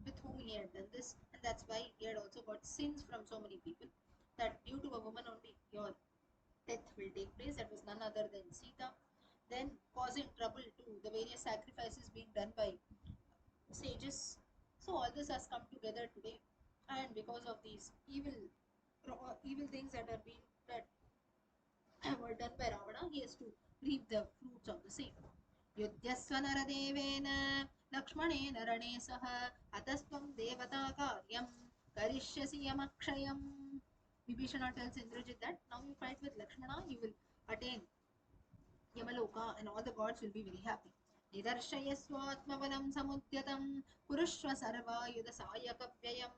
with whom he had done this, and that's why he had also got sins from so many people. That due to a woman only, your death will take place. That was none other than Sita. Then causing trouble to the various sacrifices being done by sages. So all this has come together today. and because of these evil things that were done by Ravana, he has to reap the fruits of the same. युध्यस्व नरदेवेन लक्ष्मणेन रणे सह अतस्त्वं देवता कार्यं करिष्यसि यमक्षयम्. Vibhishana tells Indrajit that now you fight with Lakshmana, you will attain Yamaloka and all the gods will be very happy. निदर्शयस्वात्मबलं समुद्यतं कुरुष्व सर्वायुधसायकव्ययं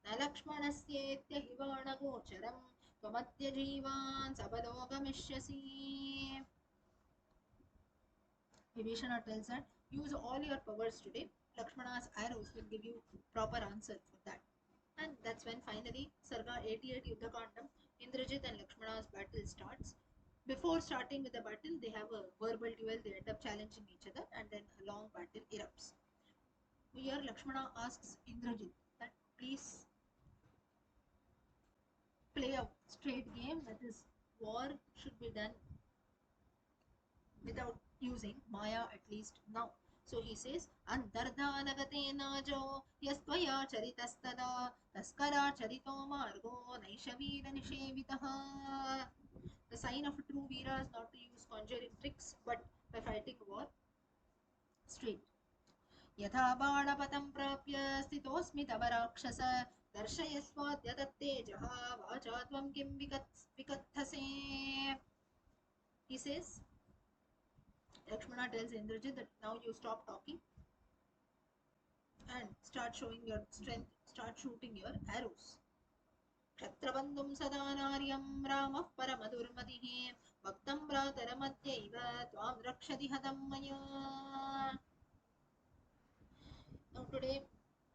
न लक्ष्मणस्येत्य हि बाणगोचरं त्वमद्य जीवान् सबलो गमिष्यसि. Vibhishana tells that use all your powers today. Lakshmana's arrows will give you proper answer for that. And that's when finally Sarga 88 Yuddhakandam, Indrajit and Lakshmana's battle starts. Before starting with the battle, they have a verbal duel, they end up challenging each other, and then a long battle erupts. Here Lakshmana asks Indrajit that please play a straight game, that is, war should be done without using Maya at least now. So he says, Antardhanagate najo yastvaya charitastada taskara charito margo naishavira nishevitaha. The sign of a true Veera is not to use conjuring tricks, but by fighting war straight. यथा बाणपतं प्राप्य स्थितोऽस्मि तव राक्षस दर्शयस्वाद्य तत्तेजः वाचा त्वं किं विकत्थसे. He says, Lakshmana tells Indrajit that now you stop talking and start showing your strength, start shooting your arrows. क्षत्रबन्धुं सदा नार्यं रामः परमदुर्मतिः भक्तं भ्रातरमध्यैव त्वां रक्षति हतं मया. Now today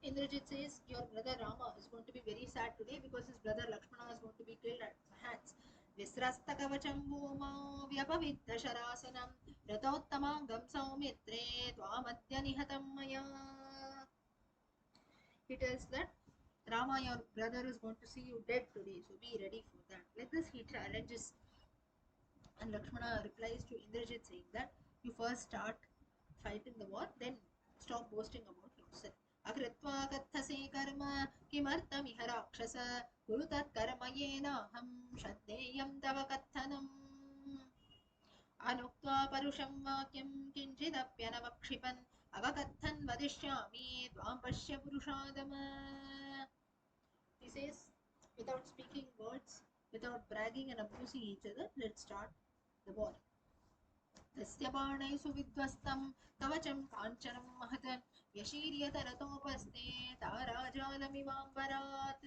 Indrajit says your brother Rama is going to be very sad today because his brother Lakshmana is going to be killed at my hands. विस्रस्तकवचं भूमौ व्यपविद्धशरासनं रथोत्तमाङ्गं सौमित्रे त्वामद्य निहतं मया. He tells that Rama, your brother, is going to see you dead today, so be ready for that. Like this, he challenges, and Lakshmana replies to Indrajit saying that you first start fighting the war, then stop boasting about yourself. अकृत्वा कथसे कर्म किमर्थमिह राक्षस कुरु तत्कर्म येनाहं श्रद्धेयं तव कथनम्. अनुक्त्वा परुषं वाक्यं किञ्चिदप्यनवक्षिपन् अवकथन् वदिष्यामि त्वां पश्य पुरुषादम. He says, without speaking words, without bragging and abusing each other, let's start the war. तस्य बाणैषु विध्वस्तं कवचं काञ्चनं महत् व्यशीर्यतरतोपस्ते ताराजालमिवाम्बरात्.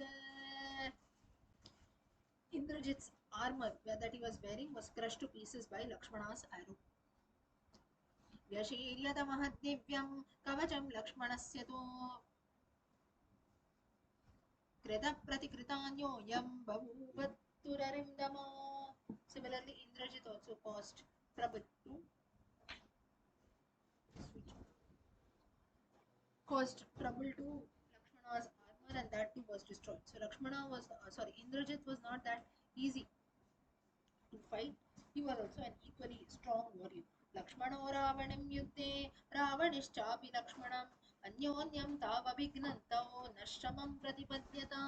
Indrajit's armor that he was wearing was crushed to pieces by Lakshmana's arrow. व्यशीर्यत महद्दिव्यं कवचं लक्ष्मणस्य तु कृतप्रतिकृतान्योऽयं बभूवत्तुररिन्दमो. Similarly, Indrajit also caused trouble to Lakshmana's armor, and that too was destroyed. So Indrajit was not that easy to fight. He was also an equally strong warrior. Lakshmano Ravanam Yuddhe Ravanischchapi Lakshmanam Anyonyam Tavabhignantao Nashramam Pratipadyata.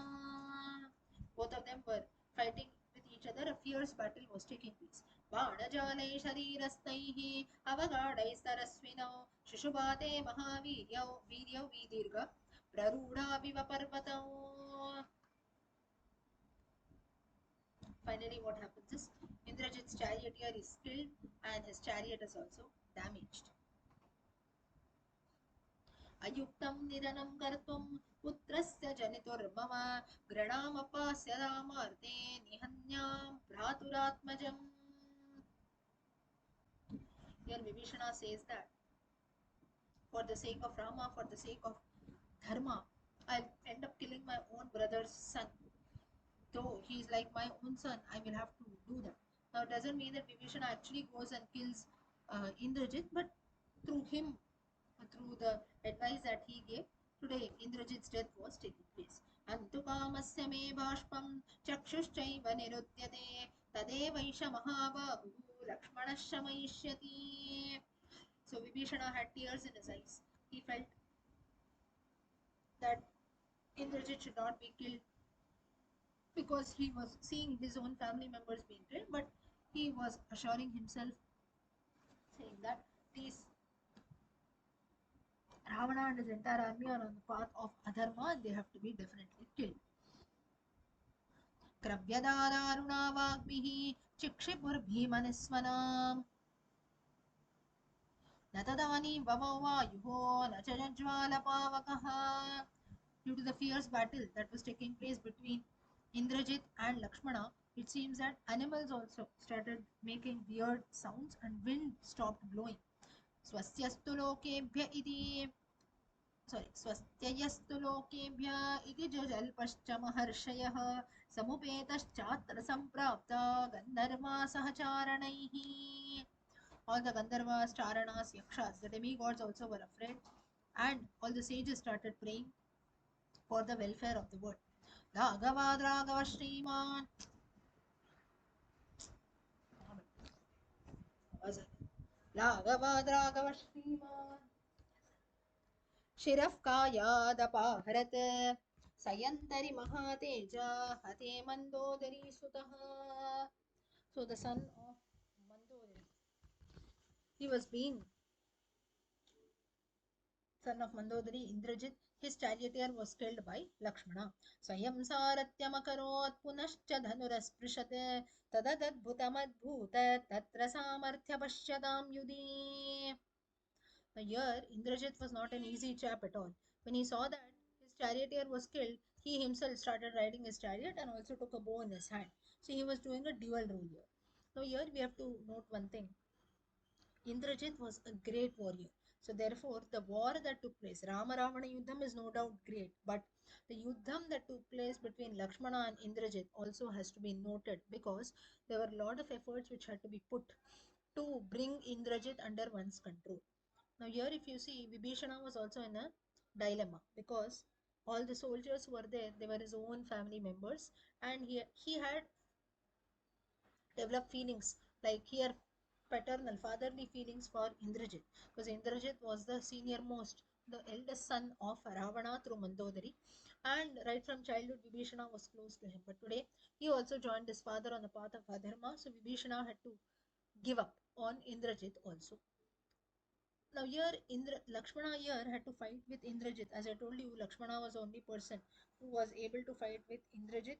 Both of them were fighting with each other. A fierce battle was taking place. बाणजालै शरीरस्थैः अवगाढैः सरस्विनौ शिशुपाते महावीर्यौ वीर्यौ विदीर्घ प्ररूढाविव पर्वतौ. Finally, what happens is Indrajit's charioteer is killed and his chariot is also damaged. अयुक्तं निधनं कर्तुं पुत्रस्य जनितुर्मम गृणामपास्य रामार्ते निहन्यां भ्रातुरात्मजम्. Here Vibhishana says that for the sake of Rama, for the sake of Dharma, I'll end up killing my own brother's son. Though he is like my own son, I will have to do that. Now it doesn't mean that Vibhishana actually goes and kills Indrajit, but through him, through the advice that he gave, today Indrajit's death was taking place. Antukamasya me bhashpam chakshushchaiva nirudyate tadevaish mahabahu lakshmanasya maishyati. So Vibhishana had tears in his eyes. He felt that Indrajit should not be killed because he was seeing his own family members being killed, but he was assuring himself, saying that these Ravana and his entire army are on the path of adharma and they have to be definitely killed. Kravyadaruणा वाग्भिः चिक्षिपुर्भीमनिस्वनाम् न तदानीं ववौ वायुः न च जज्वालपावकः. Due to the fierce battle that was taking place between Indrajit and Lakshmana, it seems that animals also started making weird sounds and wind stopped blowing. स्वस्यस्तु लोकेभ्य इति स्वस्त्ययस्तु लोकेभ्य इति जल्पश्च महर्षयः समुपेतश्चात्र सम्प्राप्ता गन्धर्वा सहचारणैः. All the Gandharvas, Charanas, Yakshas, the demigods also were afraid, and all the sages started praying for the welfare of the world. Ragavad Raghava Shriman. Ragavad Raghava Shriman. शिरःकायादपाहरत् सयन्तरि महातेजा हते मन्दोदरी सुतः. So the son of Mandodari, he was being son of Mandodari, Indrajit, his charioteer was killed by Lakshmana. Swayam saratyamakarot punascha dhanurasprishat tadadadbhutamabhutat tatra samarthya pashyadam yudhi. Now here, Indrajit was not an easy chap at all. When he saw that his charioteer was killed, he himself started riding his chariot and also took a bow in his hand. So he was doing a dual role here. Now here we have to note one thing. Indrajit was a great warrior. So therefore, the war that took place, Rama Ravana Yuddham is no doubt great, but the Yuddham that took place between Lakshmana and Indrajit also has to be noted because there were a lot of efforts which had to be put to bring Indrajit under one's control. Now here if you see, Vibhishana was also in a dilemma because all the soldiers who were there, they were his own family members, and he had developed feelings like here paternal, fatherly feelings for Indrajit because Indrajit was the senior most, the eldest son of Ravana through Mandodari, and right from childhood Vibhishana was close to him. But today he also joined his father on the path of Adharma, so Vibhishana had to give up on Indrajit also. Now here Lakshmana here had to fight with Indrajit. As I told you, Lakshmana was the only person who was able to fight with Indrajit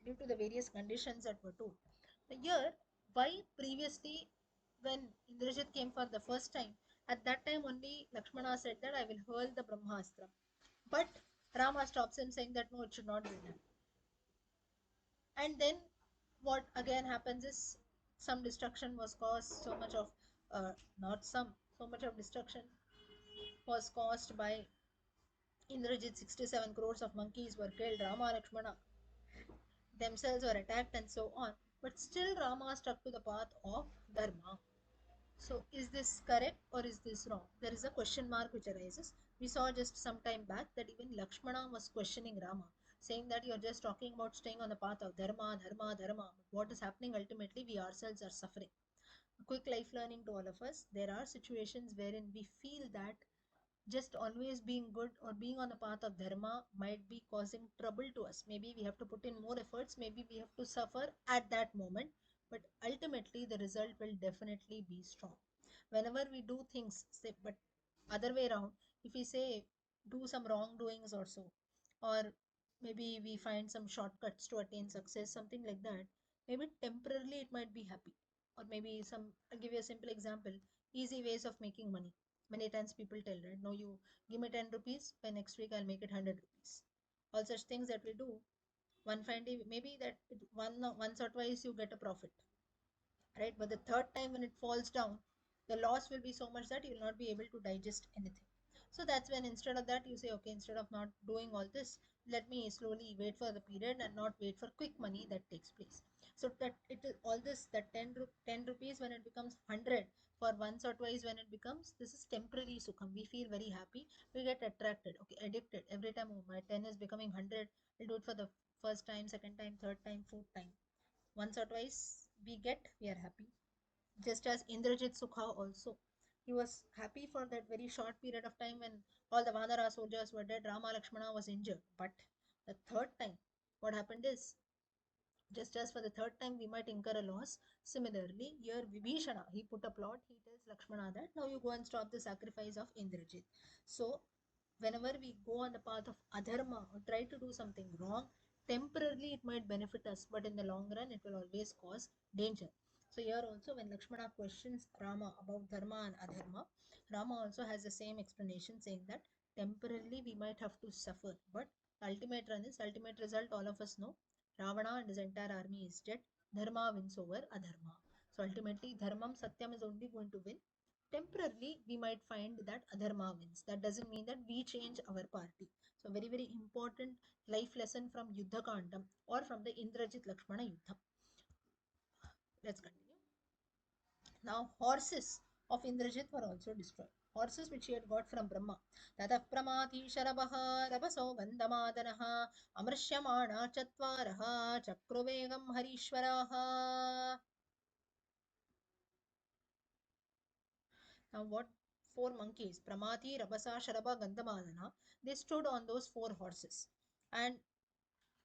due to the various conditions that were told. Now here, why previously when Indrajit came for the first time, at that time only Lakshmana said that I will hurl the Brahmastra. But Rama stops him saying that no, it should not be done. And then what again happens is some destruction was caused, so much of not some, so much of destruction was caused by Indrajit. 67 crores of monkeys were killed, Rama Lakshmana themselves were attacked, and so on. But still, Rama stuck to the path of Dharma. So, is this correct or is this wrong? There is a question mark which arises. We saw just some time back that even Lakshmana was questioning Rama, saying that you're just talking about staying on the path of Dharma, Dharma, Dharma. But what is happening ultimately? We ourselves are suffering. A quick life learning to all of us. There are situations wherein we feel that just always being good or being on the path of dharma might be causing trouble to us. Maybe we have to put in more efforts, maybe we have to suffer at that moment, but ultimately the result will definitely be strong. Whenever we do things, say, but other way around, if we say do some wrongdoings or so, or maybe we find some shortcuts to attain success, something like that, maybe temporarily it might be happy. Or maybe some, I'll give you a simple example, easy ways of making money. Many times people tell, right, no, you give me 10 rupees, by next week I'll make it 100 rupees. All such things that we do, one fine day, maybe that once or twice you get a profit, right? But the third time when it falls down, the loss will be so much that you will not be able to digest anything. So that's when instead of that, you say, okay, instead of not doing all this, let me slowly wait for the period and not wait for quick money that takes place. So that it is all this, that 10 rupees when it becomes 100, for once or twice when it becomes, this is temporary sukham. We feel very happy. We get attracted, okay, addicted. Every time, oh, my 10 is becoming 100, I'll do it for the first time, second time, third time, fourth time. Once or twice we get, we are happy. Just as Indrajit Sukha also. He was happy for that very short period of time when all the Vanara soldiers were dead, Rama Lakshmana was injured. But the third time, what happened is, just as for the third time we might incur a loss, similarly, here Vibhishana, he put a plot, he tells Lakshmana that now you go and stop the sacrifice of Indrajit. So, whenever we go on the path of adharma or try to do something wrong, temporarily it might benefit us, but in the long run, it will always cause danger. So, here also, when Lakshmana questions Rama about dharma and adharma, Rama also has the same explanation saying that temporarily we might have to suffer, but ultimate result, all of us know Ravana and his entire army is dead. Dharma wins over adharma. So ultimately, Dharmam Satyam is only going to win. Temporarily, we might find that adharma wins. That doesn't mean that we change our party. So very, very important life lesson from Yuddha Kandam or from the Indrajit Lakshmana Yuddha. Let's continue. Now, horses of Indrajit were also destroyed. Horses which he had got from Brahma. Tatah pramati sharabaha rabaso gandhamadanaha amrishyamana chatvaraha chakruvegam harishwaraha. Now, what four monkeys, Pramati, Rabasa, Sharaba, Gandhamadana, they stood on those four horses. And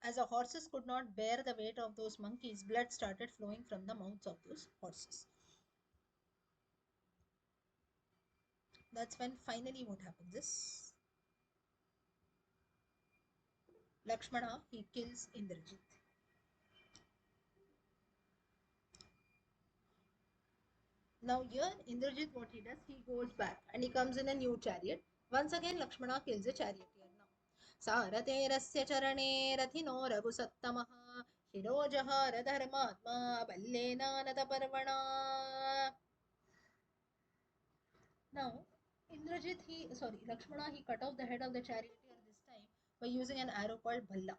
as the horses could not bear the weight of those monkeys, blood started flowing from the mouths of those horses. That's when finally what happens is Lakshmana, he kills Indrajit. Now here Indrajit, what he does, he goes back and he comes in a new chariot. Once again Lakshmana kills a charioteer now. Saraterasya charane rathino raghusattamaha shirojahara dharmatma ballena nataparvana. Now Lakshmana, he cut off the head of the charioteer this time by using an arrow called Balla.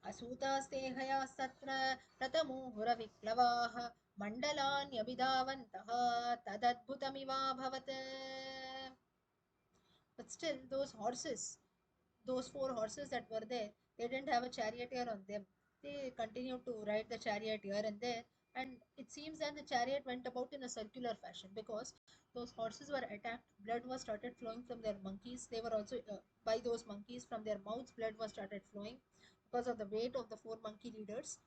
असूतास्तेहया सत्र रतमुहुरविप्लवाः मण्डलान्यभिधावन्तः तदद्भुतमिवाभवत्. But still, those four horses that were there, they didn't have a charioteer on them. They continued to ride the chariot here and there, and it seems that the chariot went about in a circular fashion because those horses were attacked. Blood was started flowing from their monkeys. They were also by those monkeys from their mouths. Blood was started flowing because of the weight of the four monkey leaders.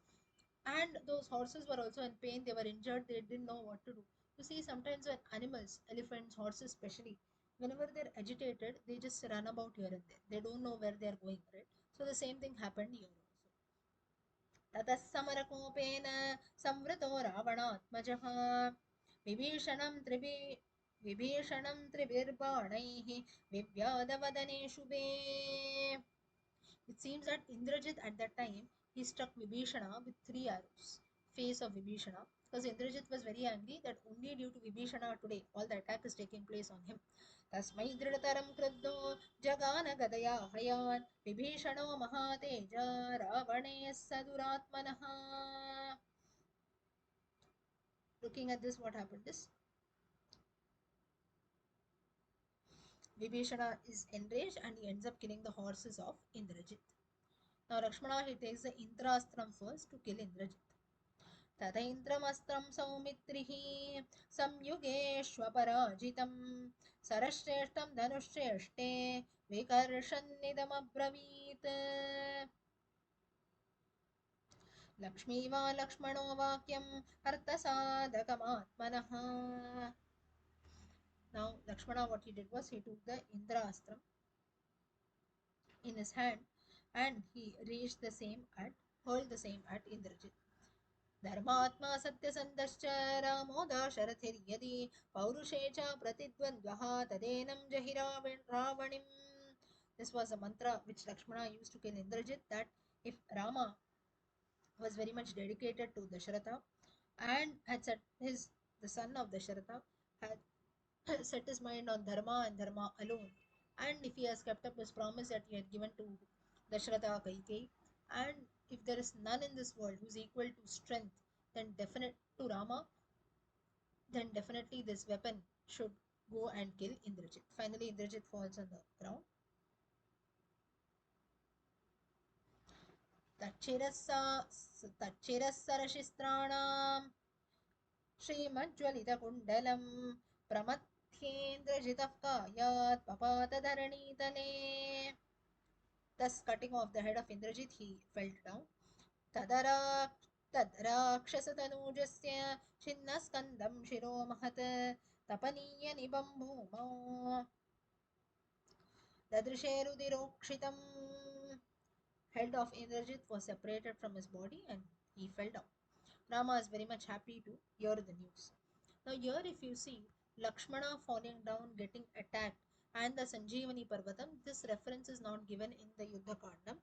And those horses were also in pain. They were injured. They didn't know what to do. You see, sometimes when animals, elephants, horses especially, whenever they're agitated, they just run about here and there. They don't know where they're going, right? So the same thing happened here also. ततः समरकोपेन संवृतो रावणात्मजः विभीषणं त्रिभि विभीषणं त्रिभिर्बाणैः विव्याधवदने शुभे. It seems that Indrajit at that time, he struck Vibhishana with 3 arrows. Face of Vibhishana, because Indrajit was very angry that only due to Vibhishana today all the attack is taking place on him. तस्मै दृढतरं क्रुद्धो जगान गदया हयान् विभीषणो महातेज रावणे स दुरात्मनः. Looking at this, what happened is Vibhishana is enraged and he ends up killing the horses of Indrajit. Now Lakshmana, he takes the Indrastram first to kill Indrajit. तथैन्द्रमस्त्रं सौमित्रिः संयुगेष्वपराजितं सरश्रेष्ठं धनुश्रेष्ठे विकर्षन्निदमब्रवीत्. लक्ष्मी वा लक्ष्मणो वाक्यं अर्थसाधकमात्मनः. Now Lakshmana, what he did was he took the Indrastram in his hand and he raised the same at hurled the same at Indrajit. धर्मात्मा सत्यसन्धश्च रामो दाशरथिर्यदि पौरुषे च प्रतिद्वन्द्वः तदेनं जहि रावणिम्. This was a mantra which Lakshmana used to kill Indrajit, that if Rama was very much dedicated to Dasharatha and had set the son of Dasharatha had set his mind on dharma and dharma alone, and if he has kept up his promise that he had given to Dasharatha Kaikeyi, and if there is none in this world who is equal to strength then definitely this weapon should go and kill Indrajit. Finally Indrajit falls on the ground. तच्छिरस्सरशिस्त्राणां श्रीमज्ज्वलितकुण्डलं प्रमथ्येन्द्रजितः कायात् पपातधरणीतले. Thus, cutting off the head of Indrajit, he fell down. तदरा तद्राक्षसतनूजस्य छिन्नस्कन्दं शिरो महत् तपनीयनिभं भूमौ ददृशेरुदिरोक्षितम्. Head of Indrajit was separated from his body and he fell down. Rama is very much happy to hear the news. Now here if you see Lakshmana falling down, getting attacked, and the Sanjeevani Parvatam, this reference is not given in the Yuddha Kandam.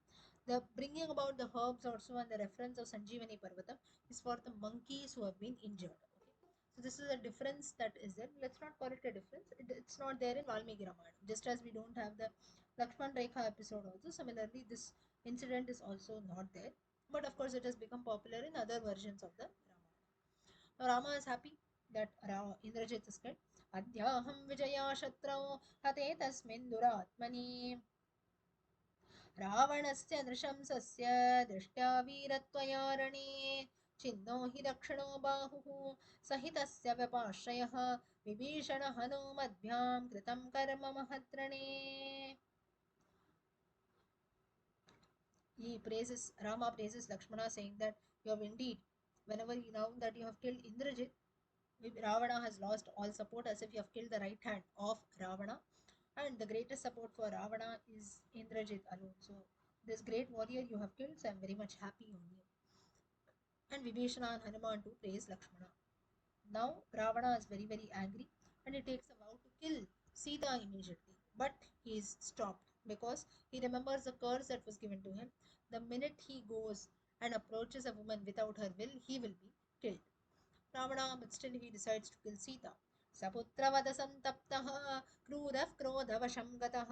The bringing about the herbs also and the reference of Sanjeevani Parvatam is for the monkeys who have been injured. Okay? So this is a difference that is there. Let's not call it a difference. It's not there in Valmiki Ramayana. Just as we don't have the Lakshman Rekha episode also, similarly this incident is also not there. But of course it has become popular in other versions of the Ramayana. Now Rama is happy that Indrajit is killed. Adhyaham vijaya shatrau hate tasmin duratmani रावणस्य नृशंसस्य दृष्ट्या वीरत्वया रणे छिन्नो हि दक्षिणो बाहुः सहितस्य व्यपाश्रयः विभीषणहनो मद्भ्यां कृतं कर्म महद्रणे. Rama praises Lakshmana saying that you have indeed, whenever you know that you have killed Indrajit, Ravana has lost all support as if you have killed the right hand of Ravana. And the greatest support for Ravana is Indrajit alone. So this great warrior you have killed, so I am very much happy on you. And Vibhishana and Hanuman too praise Lakshmana. Now Ravana is very very angry and he takes a vow to kill Sita immediately. But he is stopped because he remembers the curse that was given to him. The minute he goes and approaches a woman without her will, he will be killed. Ravana, but still he decides to kill Sita. सपुत्रवध सन्तप्तः क्रूरः क्रोधवशं गतः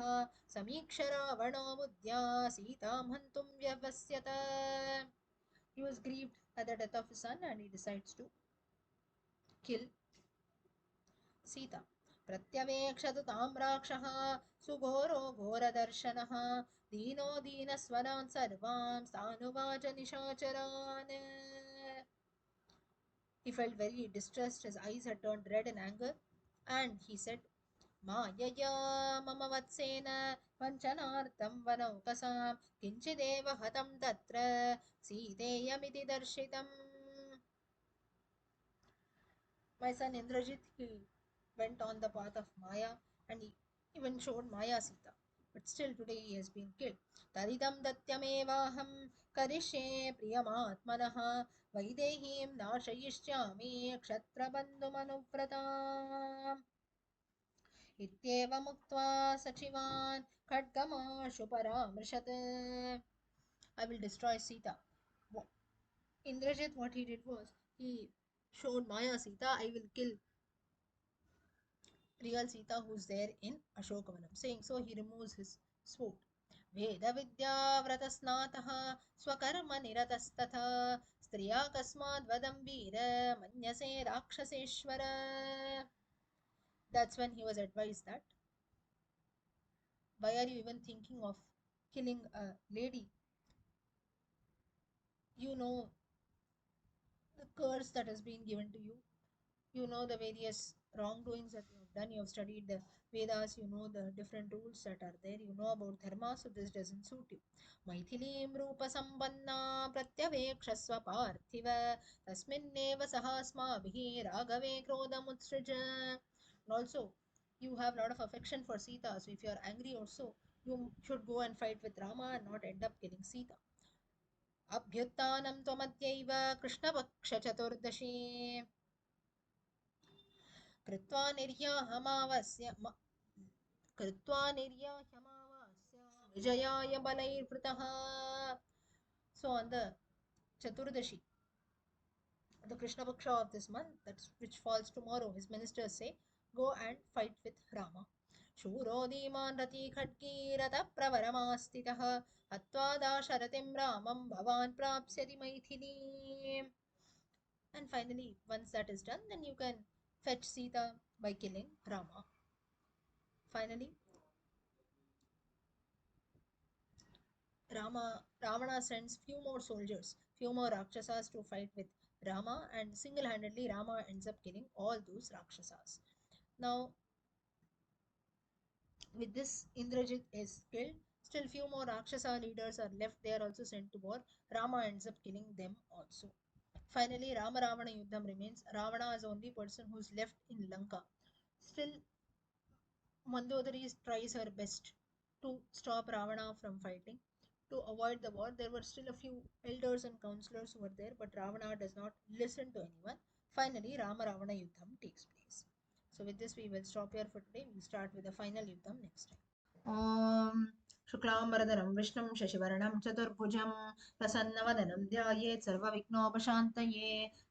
समीक्ष रावणो बुद्ध्या सीतां हन्तुं व्यवस्यत. He was grieved at the death of his son and he decides to kill Sita. प्रत्यवेक्षतु तां राक्षः सुघोरो घोरदर्शनः दीनो दीनस्वरान् सर्वां सानुवाच निशाचरान्. He felt very distressed, his eyes had turned red in anger, and he said, Mayaya mama vatsena vanchanartam vanaukasam kinchideva hatam tatra Siteyamiti darshitam. My son Indrajit, he went on the path of Maya and he even showed Maya Sita. But still today he has been killed. Taridam datyamevaham karishe priyamatmanah Vaidehim nashayishyami kshatrabandhumanuvrataam. इत्येवमुक्त्वा सचिवान् खड्गमाशु परामृशत्. I will destroy Sita. Indrajit, what he did was, he showed Maya Sita, I will kill real Sita who's there in Ashokavanam. Saying so, he removes his sword. वेदविद्याव्रतस्नातः स्वकर्मनिरतस्तथा स्त्रिया कस्माद् वदं वीर मन्यसे राक्षसेश्वर. That's when he was advised that why are you even thinking of killing a lady? You know the curse that has been given to you. You know the various wrongdoings that you have done. You have studied the Vedas. You know the different rules that are there. You know about dharma, so this doesn't suit you. Maithilim rupa sambanna pratyavekshasva parthiva tasminneva sahasmabhi ragave krodhamutsrija. And also, you have a lot of affection for Sita, so if you are angry also, you should go and fight with Rama and not end up killing Sita. अभ्युत्थानं त्वमद्यैव कृष्णपक्षचतुर्दशी कृत्वा निर्याहमावास्य विजयाय बलैर्वृतः. So on the Chaturdashi, the Krishna Paksha of this month, that's which falls tomorrow, his ministers say, go and fight with Rama. शूरो धीमान् रति खड्गी रथप्रवरमास्थितः हत्वा दाशरथिं रामं भवान् प्राप्स्यति मैथिलीम्. And finally, once that is done, then you can fetch Sita by killing Rama. Finally, Ravana sends few more soldiers, few more Rakshasas to fight with Rama, and single-handedly Rama ends up killing all those Rakshasas. Now, with this, Indrajit is killed. Still, few more Rakshasa leaders are left. They are also sent to war. Rama ends up killing them also. Finally, Rama Ravana Yuddham remains. Ravana is the only person who is left in Lanka. Still, Mandodari tries her best to stop Ravana from fighting. To avoid the war, there were still a few elders and counselors who were there, but Ravana does not listen to anyone. Finally, Rama Ravana Yuddham takes place. So, with this, we will stop here for today. We'll start with the final Yuddham next time. ॐ शुक्लाम्बरधरं विष्णुं शशिवर्णं चतुर्भुजं प्रसन्नवदनं ध्यायेत् सर्वविघ्नोपशान्तये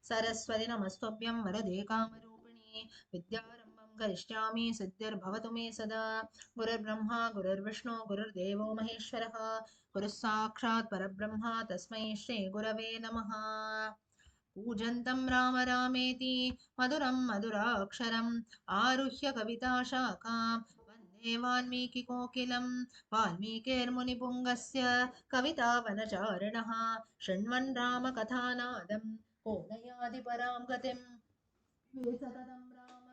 सरस्वति नमस्तुभ्यं वरदे कामरूपिणि विद्यारम्भं करिष्यामि सिद्धिर्भवतु मे सदा गुरुर्ब्रह्मा गुरुर्विष्णु गुरुर्देवो महेश्वरः गुरुः साक्षात् परब्रह्म तस्मै श्रीगुरवे नमः पूजन्तं राम रामेति मधुरं मधुराक्षरम् आरुह्य कविताशाखां वन्दे वाल्मीकिकोकिलं वाल्मीकिर्मुनिपुङ्गस्य कवितावनचारिणः शृण्वन् रामकथानादं को नयाति परां गतिं सततं राम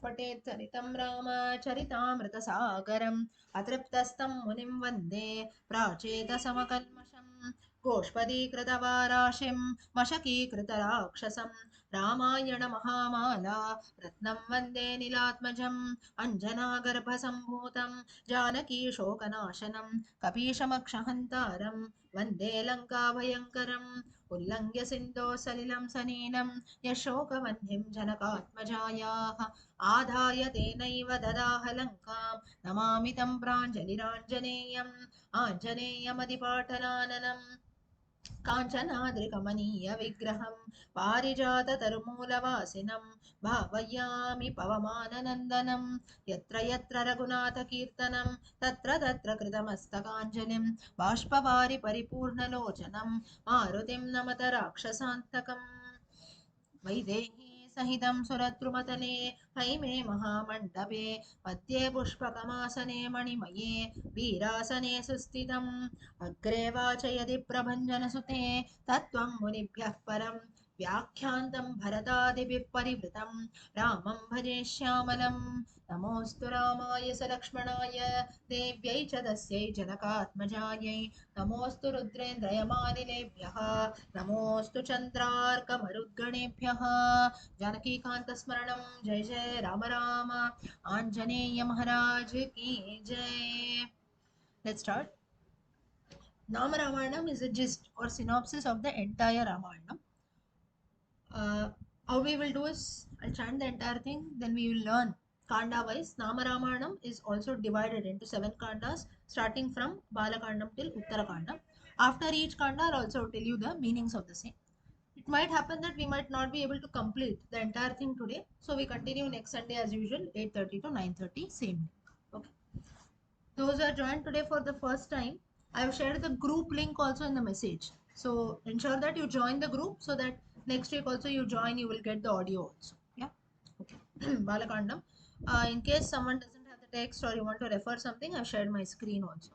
पठेत् चरितं राम चरितामृतसागरम् अतृप्तस्तं मुनिं वन्दे प्राचेतसमकल्मषम् गोष्पदीकृतवाराशिं मशकीकृतराक्षसं रामायणमहामाला रत्नं वन्दे नीलात्मजम् अञ्जनागर्भसम्भूतं जानकीशोकनाशनं कपीशमक्षहन्तारं वन्दे लङ्काभयङ्करम् उल्लङ्घ्य सिन्धो सलिलं सनीलं यशोकवह्निं जनकात्मजायाः आदाय तेनैव ददाह लङ्कां नमामि तं प्राञ्जलिराञ्जनेयम् आञ्जनेयमदिपाटलाननं काञ्चनाद्रिकमनीयविग्रहं पारिजाततरुमूलवासिनं भावयामि पवमाननन्दनं यत्र यत्र रघुनाथकीर्तनं तत्र तत्र कृतमस्तकाञ्जलिं बाष्पवारि परिपूर्णलोचनं मारुतिं नमत राक्षसान्तकम् वैदेही सहितं सुरद्रुमतले हैमे महामण्डपे मध्ये पुष्पकमासने मणिमये वीरासने सुस्थितम् अग्रे वाचयति प्रभञ्जनसुते तत्त्वं मुनिभ्यः परं व्याख्यान्तं भरतादिभिः परिवृतं रामं भजे श्यामलं नमोऽस्तु रामाय सलक्ष्मणाय देव्यै च तस्यै जनकात्मजायै नमोऽस्तु रुद्रेन्द्रयमानिलेभ्यः नमोऽस्तु चन्द्रार्कमरुद्गणेभ्यः जानकीकान्तस्मरणं जय जय राम राम आञ्जनेय महाराज की जय. Let's start. Nama Ramayana is a gist or synopsis of the entire Ramayana. How we will do is I'll chant the entire thing, then we will learn Kanda wise. Nama Ramayana is also divided into 7 Kandas, starting from Balakandam till Uttarakanda. After each Kanda, I'll also tell you the meanings of the same. It might happen that we might not be able to complete the entire thing today, so we continue next Sunday as usual, 8:30 to 9:30, same day. Okay. Those who are joined today for the first time, I have shared the group link also in the message. So ensure that you join the group so that next week also you join, you will get the audio also. Yeah. Okay. Balakandam. In case someone doesn't have the text or you want to refer something, I've shared my screen also.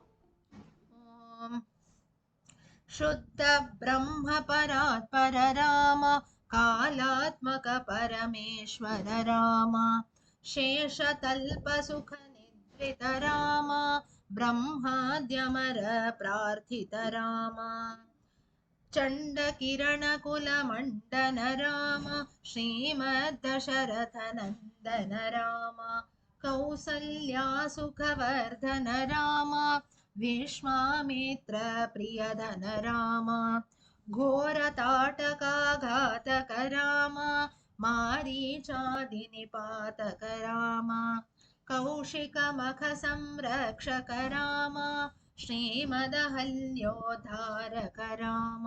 शुद्ध ब्रह्म परात् पर राम कालात्मक परमेश्वर राम शेषतल्प सुख निद्रित राम ब्रह्माद्यमर प्रार्थित राम चण्ड किरण कुल मण्डन राम श्रीमद्दशरथ नन्दन राम कौसल्या सुखवर्धन राम विश्वामित्र प्रियधन राम घोरताटकाघातक राम मारीचादिनिपातक राम कौशिकमख संरक्षक राम श्रीमदहल्योद्धारक राम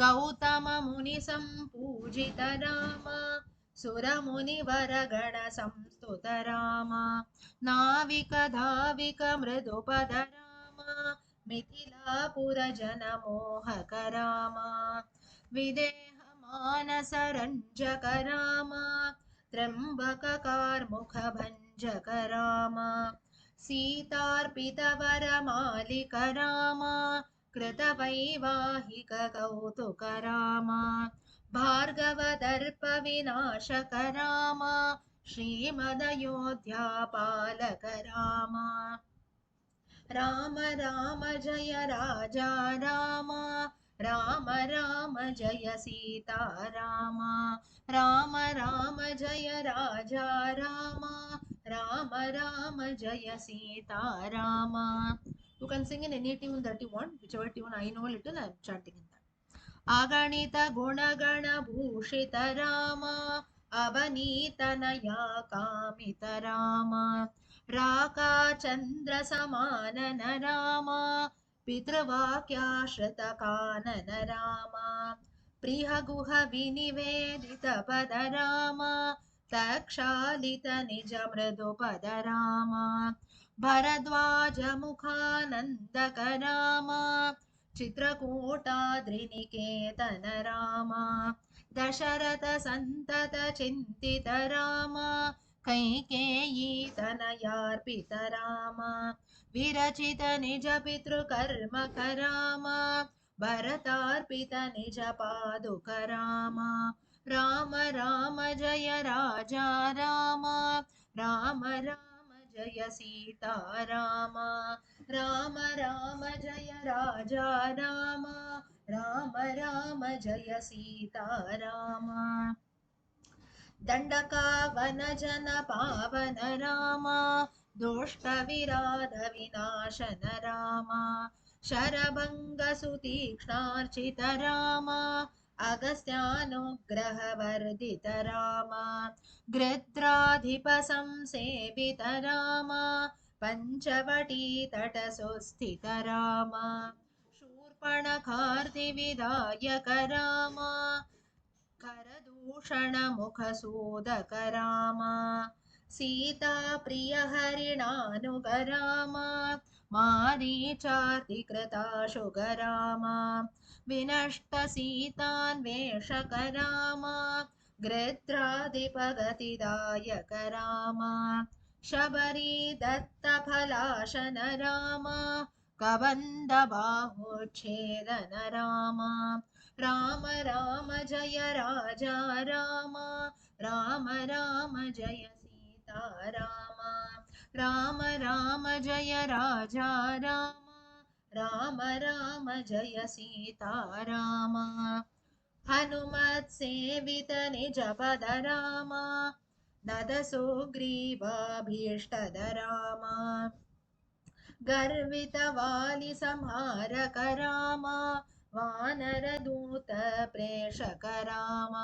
गौतम मुनि सम्पूजित राम सुरमुनिवरगण संस्तुत राम नाविक धाविक मृदुपद राम मिथिलापुर जन मोहक राम विदेह मानस रंजक राम त्र्यंबक कार्मुक भंजक राम सीतार्पित वरमालिक राम कृतवैवाहिक कौतुक राम भार्गवदर्प विनाशक राम श्रीमदयोध्यापालक राम राम राम जय राजा राम राम राम जय सीता राम राम राम जय राजा राम राम राम जय Sita Ram. You can sing in any tune that you want, whichever tune I know a little, I am chanting in that. अगणित गुणगण भूषित राम अवनीतनया कामित राम राका चंद्र समानन राम पितृवाक्याश्रित कानन राम प्रिय गुह विनिवेदित पद राम तक्षालित निज मृदु पद राम भरद्वाज मुखानंदक राम चित्रकूटाद्रिनिकेतन राम दशरथ संतत चिंतित राम कैकेयी तनयार्पित राम विरचित निज पितृकर्म राम भरतार्पित निज पादुक राम राम राम जय राजा राम राम राम जय सीता राम राम राम जय राजा राम राम राम जय सीता राम दंडकावन जन पावन राम दुष्ट विराध विनाशन राम शरभंग सुतीक्ष्णार्चित राम अगस्त्यानुग्रह वर्धित राम गृध्राधिप संसेवित राम पंचवटी तट सुस्थित राम शूर्पणखार्ति विधायक राम करदूषण मुख सूदक राम सीता प्रिय हरिणानुग राम मारीचातिकृताशुग राम विनष्ट सीतान्वेषक राम गृध्राधिपगतिदायक राम शबरी दत्त फलाशन राम कबंद बाहुच्छेदन राम राम राम जय राजा राम राम राम जय सीता राम राम राम जय राजा राम राम राम जय सीता राम हनुमत सेवित निज पद राम नद सुग्रीवाभीष्टद राम गर्वित वाली संहारक राम वानर दूत प्रेषक राम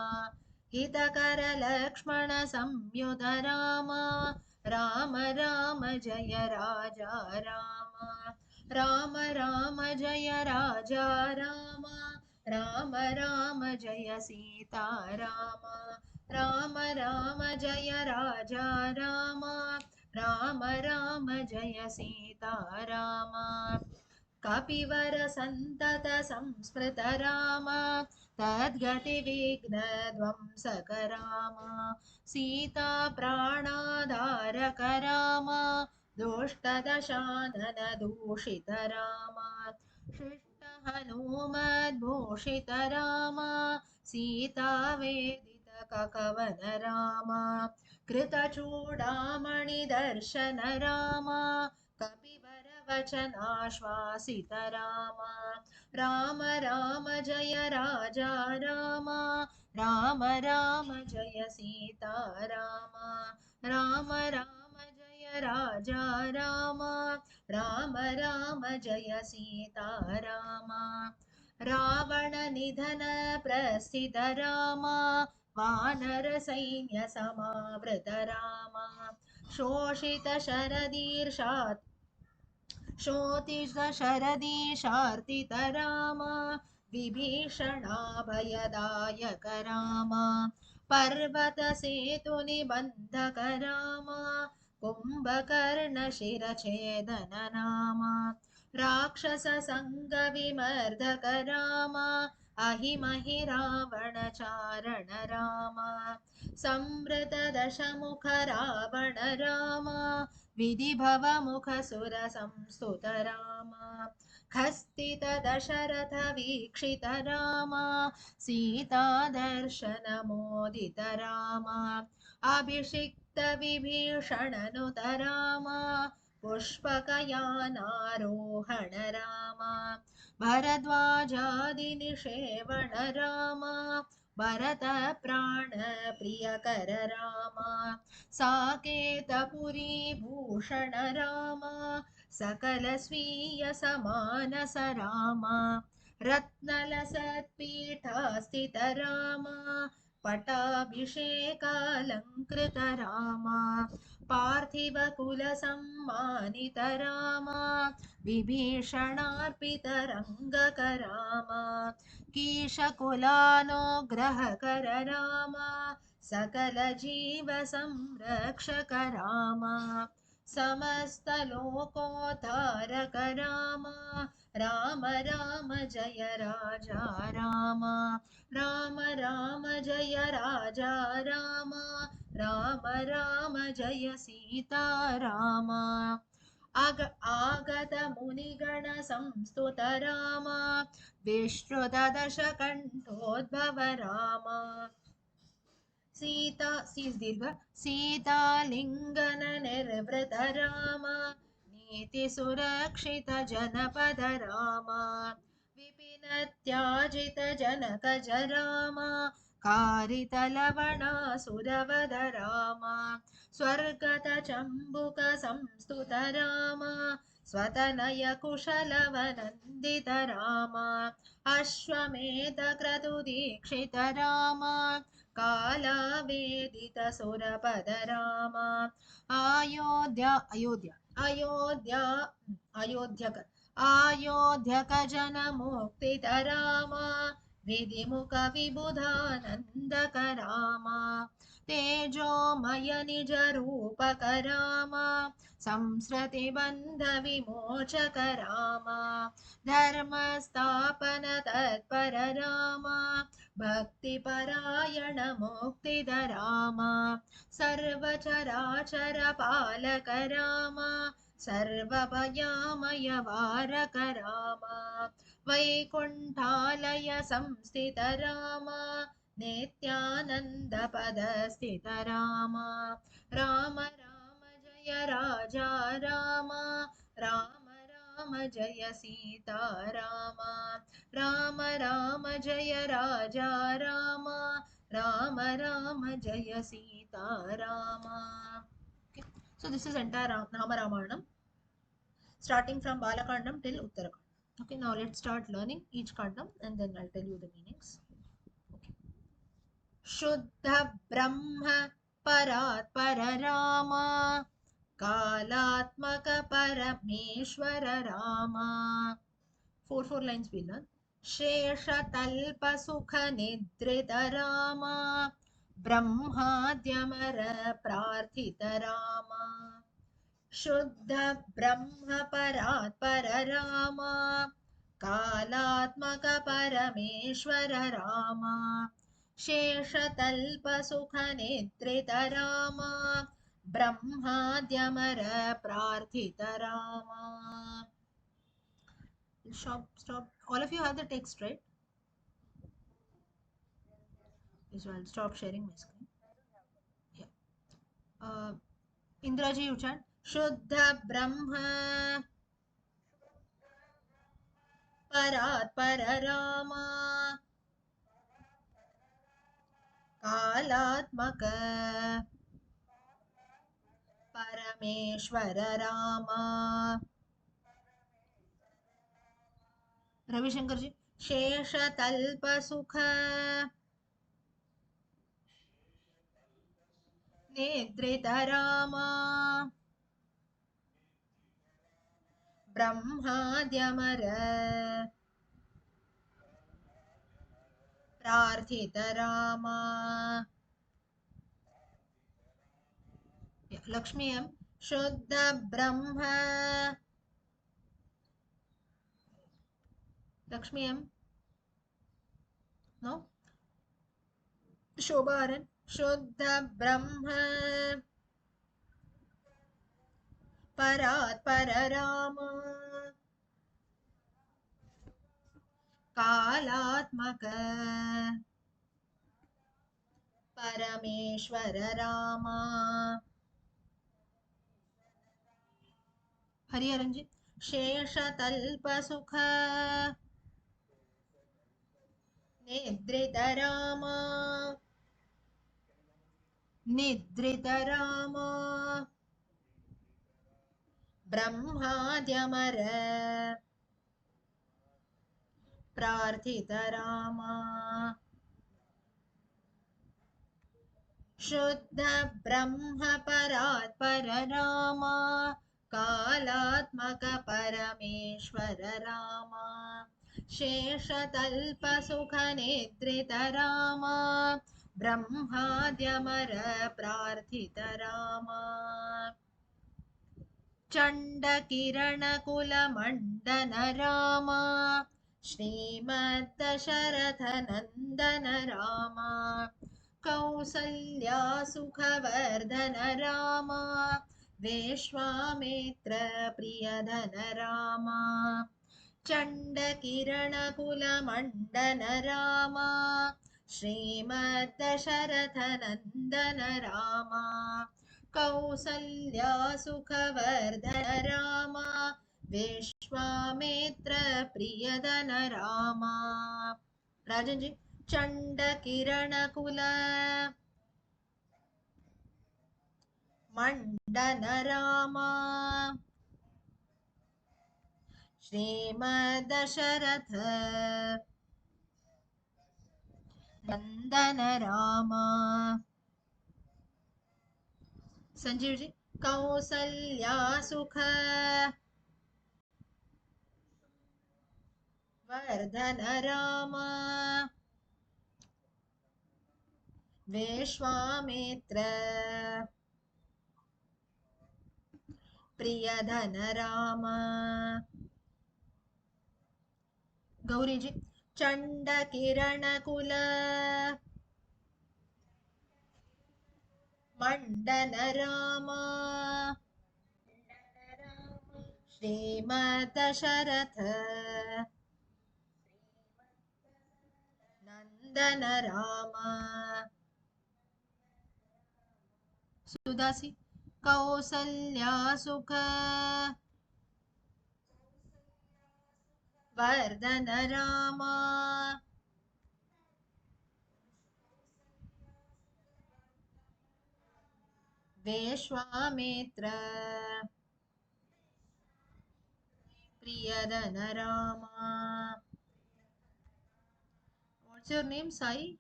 हितकर लक्ष्मण संयुत राम राम राम जय राजा राम राम राम जय राजा राम राम राम जय सीता राम राम राम जय राजा राम राम राम जय सीता राम कपिवर संतत संस्मृत राम तद्गति विघ्न ध्वंसक राम सीता प्राणाधारक राम दुष्ट दशानन दूषित राम शिष्ट हनुमद्भूषित राम सीता वेदित ककवन राम कृतचूडामणि दर्शन राम कपिवर वचनाश्वासित राम राम राम जय राजा राम राम राम जय सीता राम राम राम जय राजा राम राम राम जय सीता राम रावण निधन प्रस्थित राम वानर सैन्य समावृत राम शोषित शरदीशार्तित राम विभीषणाभयदायक राम पर्वत सेतु निबंधक राम कुंभकर्ण शिरछेदन राम राक्षस संग विमर्दक राम अहिमहि रावण चारण राम संवृत दशमुख रावण राम विधिभवमुखसुरसंस्तुत राम खस्तित दशरथ वीक्षित राम सीतादर्शनमोदित राम अभिषिक्त विभीषणनुत राम पुष्पकयानारोहण राम भरद्वाजादिनिषेवण राम भरत प्राण प्रियकर राम साकेतपुरी भूषण राम सकल स्वीय समानस राम रत्नलसत्पीठास्थित राम पटाभिषेकालङ्कृत राम पार्थिव कुल सम्मानित राम विभीषणार्पित रङ्गक राम कीशकुलानुग्रहकर राम सकल जीव संरक्षक राम समस्त लोकोद्धारक राम राम राम जय राजा राम राम राम जय राजा राम राम राम जय सीता राम आगत मुनिगण संस्तुत राम विश्रुत दशकण्ठोद्भव राम सीता दीर्घ सीतालिङ्गन निर्वृत राम नीति सुरक्षित जनपद राम विपिन त्याजित जनकज राम कारित लवणासुरवध राम स्वर्गत चम्बुक संस्तुत राम स्वतनय कुशलवनन्दित राम अश्वमेध क्रतुदीक्षित राम कालावेदित सुरपद राम अयोध्यक जन मुक्तित राम विधिमुख विबुधानन्दक राम तेजोमय निज रूपक राम संस्कृति बन्ध विमोचक राम धर्मस्थापन तत्पर राम भक्तिपरायण मुक्तिद राम सर्वचराचर पालक राम सर्वभयामय वारक राम वैकुण्ठालय संस्थित राम नित्यानन्द पद स्थित राम राम राम जय राजा राम राम राम जय सीता राम राम राम जय राजा राम राम राम जय Sita Ram. Okay. So this is entire Rama Ramayana starting from Balakandam till Uttarakand. Okay, now let's start learning each kandam and then I'll tell you the meanings. Okay. Shuddha Brahma Parat Pararama Kalatmaka Parameshwara Rama. Four lines we learn. Sheshatalpa Sukha Nidrita Rama Brahmadyamara Prarthita Rama शुद्ध ब्रह्म परात् पर राम कालात्मक परमेश्वर राम शेषतल्प सुख निद्रित Ram ब्रह्माद्यमर प्रार्थित Ram. Stop. All of you have the text, right? So I'll stop sharing my screen. Yeah. Indraji, you chant. Shuddha Brahma परात् पर राम कालात्मक परमेश्वर राम. रविशंकर जी. शेषतल्प सुख निद्रित Ram ब्रह्माद्यमर प्रार्थित Ram. Lakshmi M. शुद्ध ब्रह्म. लक्ष्मी एम. नो. शोभारन. शुद्ध ब्रह्म परात्पर राम कालात्मक परमेश्वर राम हरिहरन जी शेषतल्प सुख निद्रित राम निद्रित राम ब्रह्माद्यमर प्रार्थित राम शुद्ध ब्रह्म परात्पर राम कालात्मक परमेश्वर राम शेषतल्प सुख निद्रित राम ब्रह्माद्यमर प्रार्थित राम चण्ड किरण कुल मंडन राम श्रीमद्दशरथ नंदन राम कौसल्या सुखवर्धन राम विश्वामित्र प्रियधन राम चण्ड किरण कुल मंडन राम श्रीमद्दशरथ नंदन राम कौसल्या सुखवर्धन राम विश्वामित्र प्रियधन राम राजन जी चण्ड किरण कुल मंडन राम श्रीमद्दशरथ नंदन राम संजीव जी कौसल्या सुख वर्धन राम विश्वामित्र प्रियधन राम गौरी जी चण्ड किरण कुल मंडन राम श्रीमद्दशरथ नंदन राम सुदासी कौसल्या सुख Vardhan Ram Vishwamitra प्रियधन Ram what's your name Sai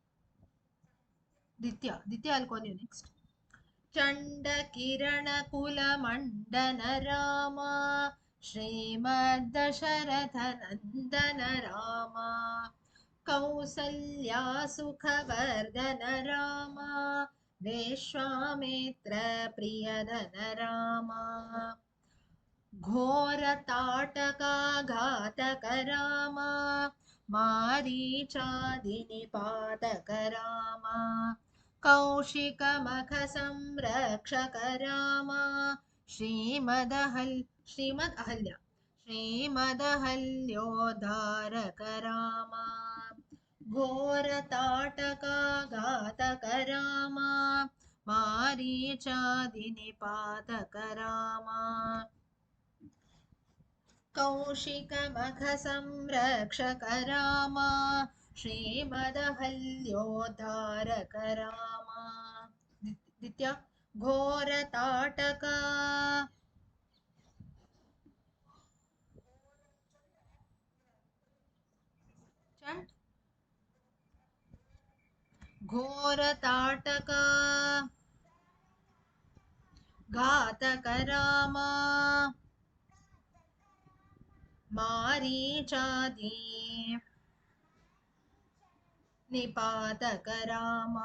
Ditya I'll call you next चण्ड किरण कुल मंडन राम श्रीमद्दशरथ नंदन राम कौसल्या सुखवर्धन राम विश्वामित्र प्रियधन राम घोर ताटका घातक राम मारीचादिनिपातक राम कौशिक मख संरक्षक राम श्रीमद अहल्या श्रीमदहल्योद्धारक राम घोर ताटका घातक राम मारीचादिनिपातक राम कौशिक मख संरक्षक राम श्रीमदहल्योद्धारक राम दित्या घोर ताटका घोर ताटका घातक राम मारीचादि निपातक राम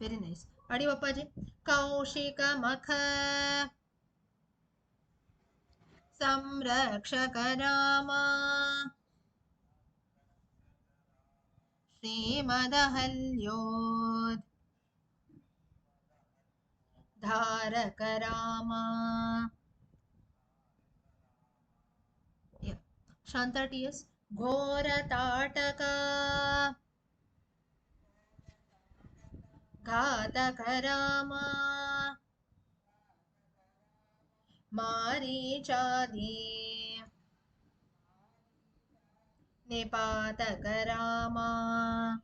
वेरी नाइस पाड़ी पप्पा जी कौशिक मख संरक्षक राम श्रीमदहल्योद्धारक धारक रामा. Yeah. Shanta T.S. Ghora Tataka Ghataka Rama Marichadi Nipataka Rama.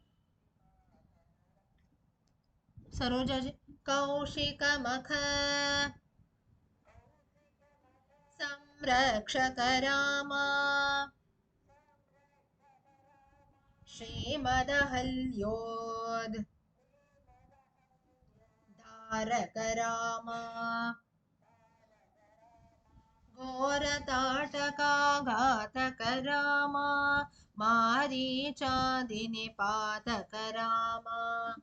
Saroja ji. Kaushika Makha संरक्षक रामा श्रीमदहल्योद् धारक रामा घोरताटका घातक रामा मारीचादिनिपातक रामा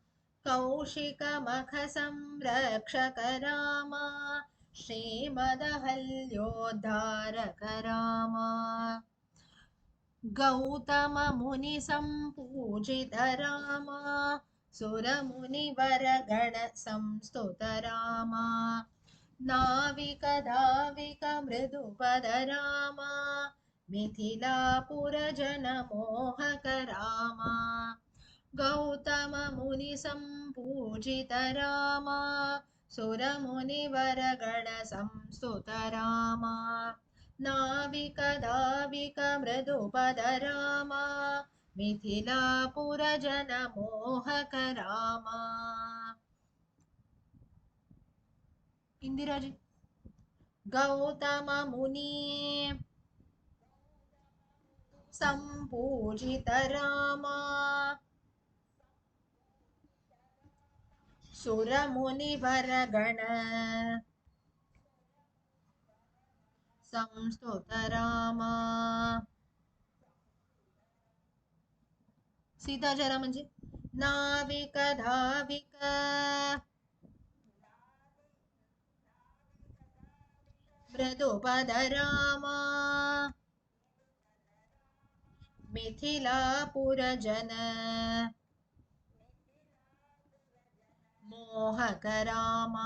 कौशिकमख संरक्षक रामा श्रीमदहल्योद्धारक रामा गौतम मुनि संपूजित रामा सुरमुनिवर गण संस्तुत रामा नाविक धाविक मृदुपद रामा मिथिलापुर जन मोहक रामा गौतम मुनि संपूजित रामा सुरमुनिवर गण संस्तुत रामा नाविक धाविक मृदुपद रामा मिथिलापुर जन मोहक रामा. इंदिरा जी. गौतम मुनि संपूजित रामा सुरमुनिवर गण संस्तुत रामा. सीता जरा म्हणजे नाविक धाविक मृदुपद रामा मिथिलापुर जन मोहक रामा.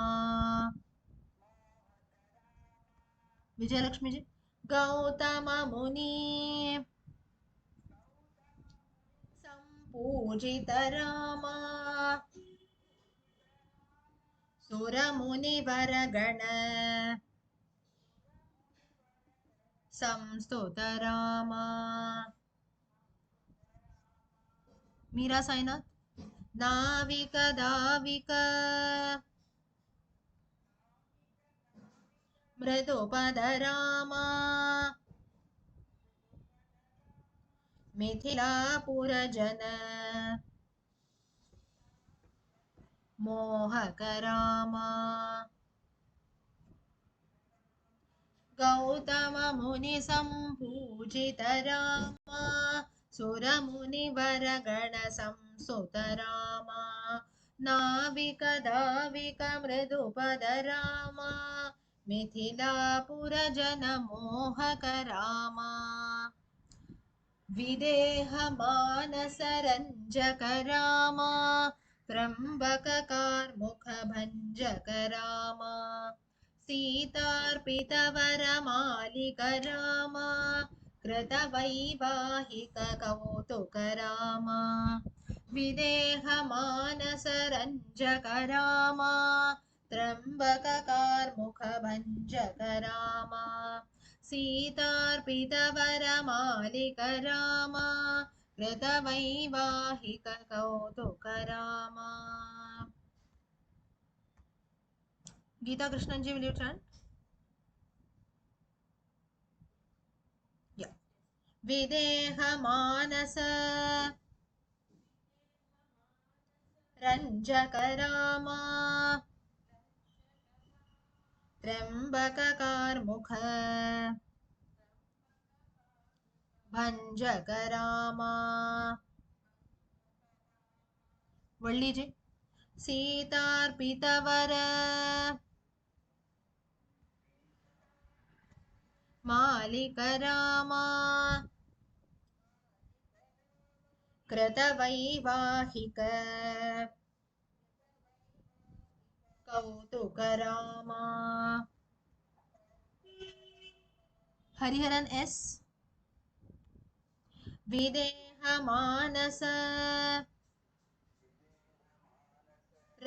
विजयलक्ष्मी जी. गौतम मुनि संपूजित रामा सुरमुनिवर गण संस्तुत रामा. मीरा साईनाथ. नाविक धाविक मृदुपद रामा मिथिलापुर जन मोहक रामा. गौतम मुनि संपूजित रामा सुरमुनिवर गण संस्तुत रामा नाविक धाविक मृदुपद रामा मिथिलापुर जन मोहक रामा. विदेह मानस रंजक रामा त्र्यंबक कार्मुक भंजक रामा सीतार्पित वरमालिक रामा कृतवैवाहिक कौतुक रामा विदेह मानस रंजक रामा त्र्यंबक कार्मुक भंजक रामा सीतार्पित वरमालिक रामा कृतवैवाहिक कौतुक रामा. गीता कृष्णन जी, will you chant? Yeah. विदेह मानस रंजक रामा त्र्यंबक कार्मुक भंजक रामा. वल्ली जी. सीतार्पित वर मालिक रामा कृतवैवाहिक कौतुकरामा हरिहरन एस विदेहमानस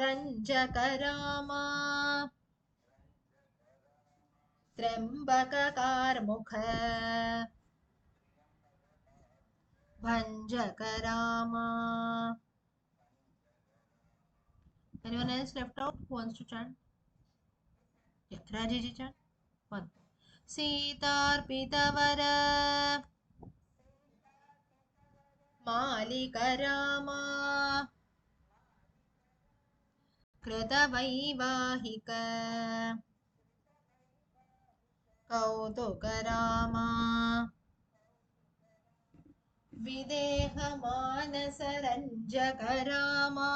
रञ्जकरामा त्र्यम्बककार्मुक भञ्जकरामा. Anyone else left out who wants to chant? Yeah, Rajeji chant. One. सीतार्पितवर मालिकरामा कृतवैवाहिक कौतुकरामा विदेहमानसरञ्जकरामा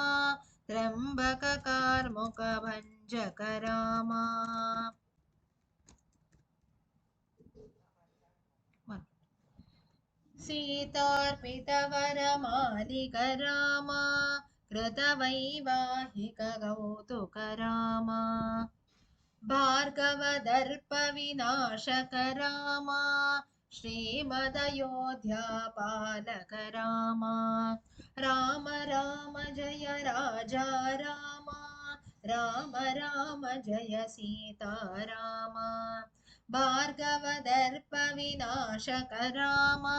त्र्यम्बककार्मुकभञ्जकरामा. सीतार्पितवरमालिकरामा कृतवैवाहिककौतुकरामा भार्गवदर्पविनाशकरामा श्रीमदयोध्यापालकरामा राम राम जय राजा रामा राम राम जय सीतारामा भार्गवदर्पविनाशकरामा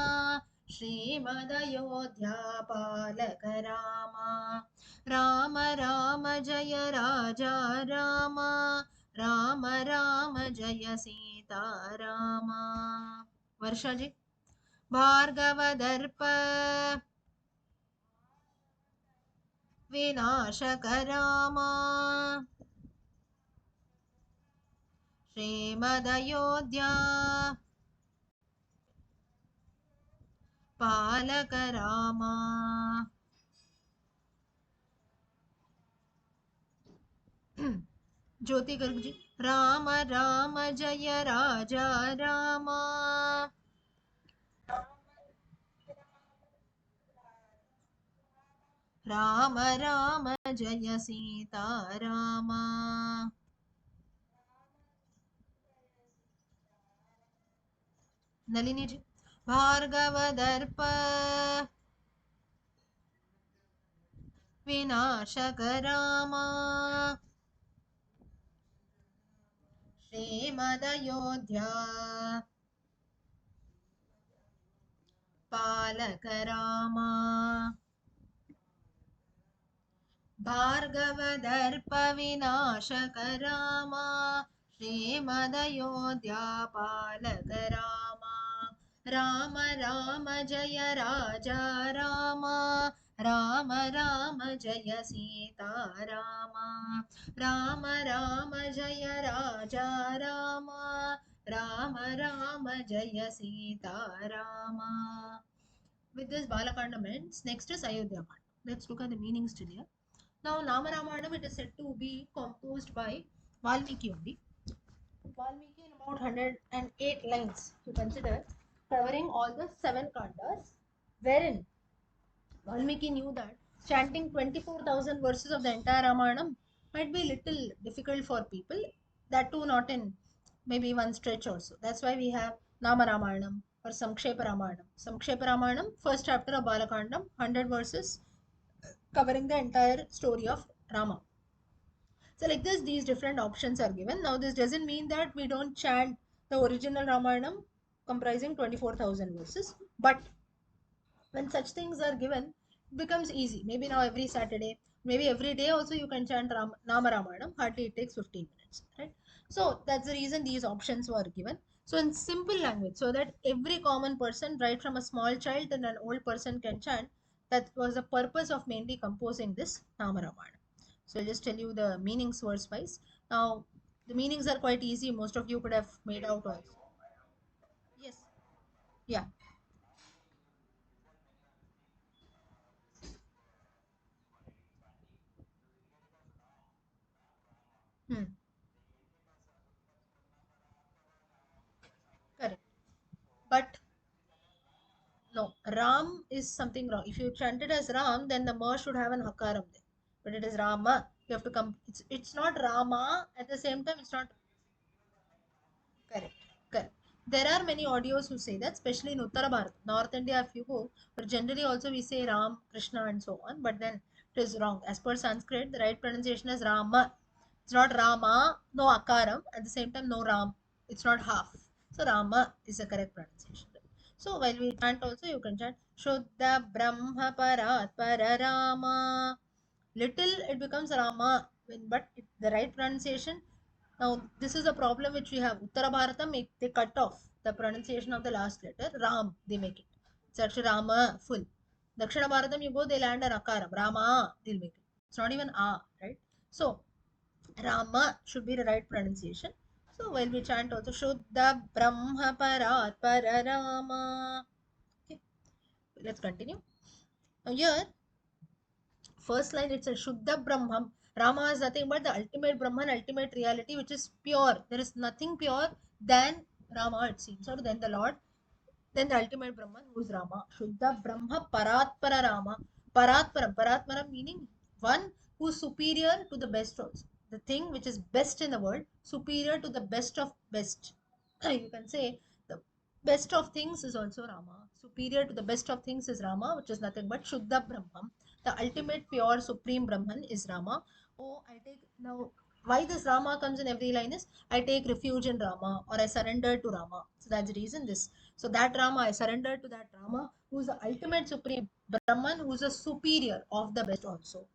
श्रीमदयोध्यापालकरामा राम राम जय राजा रामा राम राम जय सीतारामा. वर्षा जी. भार्गवदर्प विनाशकरामा श्रीमदयोध्या पालकरामा. ज्योति गर्ग जी. राम राम जय राजा रामा राम राम जय सीतारामा. नलिनी जी. भार्गवदर्प विनाशकरामा श्रीमदयोध्या पालकरामा भार्गवदर्प विनाशकरामा श्रीमदयोध्या पालकरामा राम राम जय राजा रामा राम राम जय सीतारामा राम राम जय राजा रामा राम राम जय Sitarama. With this Balakandam ends. Next is Ayodhya Kanda. Let's look at the meanings today. Now Nama Ramayana it is said to be composed by Valmiki only. Valmiki in about 108 lines to consider, covering all the 7 kandas, wherein Valmiki knew that chanting 24,000 verses of the entire Ramayana might be little difficult for people, that too not in maybe one stretch also. That's why we have Nama Ramayanam or Samkshepa Ramayanam. Samkshepa Ramayanam, first chapter of Balakandam, 100 verses covering the entire story of Rama. So like this, these different options are given. Now this doesn't mean that we don't chant the original Ramayanam comprising 24,000 verses, but when such things are given, it becomes easy. Maybe now every Saturday, maybe every day also you can chant Nama Ramayanam. Hardly it takes 15 minutes, right? So that's the reason these options were given. So in simple language, so that every common person, right from a small child and an old person can chant, that was the purpose of mainly composing this Nama Ramayana. So I'll just tell you the meanings verse wise. Now the meanings are quite easy. Most of you could have made out also. Yes. Yeah. Hmm. Correct. But no, Ram is something wrong. If you chant it as Ram, then the Ma should have an Hakaram there. But it is Rama. You have to come. It's not Rama. At the same time, it's not correct. Correct. There are many audios who say that, especially in Uttara Bharat, North India, if you go, but generally also we say Ram, Krishna, and so on. But then it is wrong. As per Sanskrit, the right pronunciation is Rama. It's not Rama, no Akaram. At the same time, no Ram. It's not half. So Rama is the correct pronunciation. So while we chant also, you can chant Shuddha Brahma Parat Pararama. Little it becomes Rama, but the right pronunciation. Now this is a problem which we have. Uttara Bharata they cut off the pronunciation of the last letter. Ram they make it. It's actually Rama full. Dakshina Bharatam you go, they land an akaram. Rama they'll make it. It's not even a, right? So Rama should be the right pronunciation. So while we chant also Shuddha Brahma Parat Pararama. Okay, let's continue. Now here first line it says Shuddha Brahman. Rama is nothing but the ultimate Brahman, ultimate reality, which is pure. There is nothing pure than Rama, it seems, or than the Lord, then the ultimate Brahman, who is Rama. Shuddha Brahma Paratpara Rama. Paratparam. Paratparam meaning one who is superior to the best also. The thing which is best in the world, superior to the best of best. You can say the best of things is also Rama. Superior to the best of things is Rama, which is nothing but Shuddha Brahman. The ultimate pure supreme Brahman is Rama. Oh, I take now why this Rama comes in every line is I take refuge in Rama or I surrender to Rama. So that's the reason this. So that Rama, I surrender to that Rama, who is the ultimate supreme Brahman, who is a superior of the best also.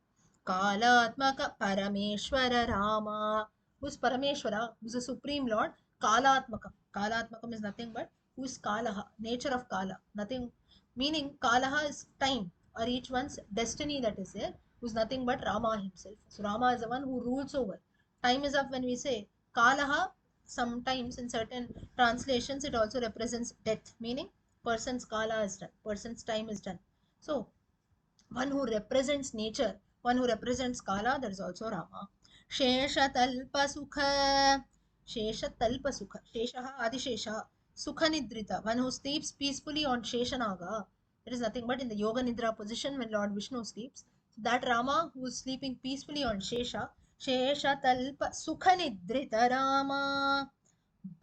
Kalatmaka Parameshwara Rama, who is Parameshwara, who is the supreme Lord. Kalatmaka. Kalatmakam is nothing but who is Kalaha, nature of Kala. Nothing meaning Kalaha is time or each one's destiny that is there, who is nothing but Rama himself. So Rama is the one who rules over. Time is up when we say Kalaha. Sometimes in certain translations it also represents death, meaning person's kala is done, person's time is done. So one who represents nature, one who represents kala, there is also Rama. Shesha Talpa Sukha. Shesha Talpa Sukha. Sheshaha Adishesha. Sukha Nidrita. One who sleeps peacefully on Sheshanaga. There is nothing but in the Yoga Nidra position when Lord Vishnu sleeps. So that Rama who is sleeping peacefully on Shesha. Shesha Talpa Sukha Nidrita Rama.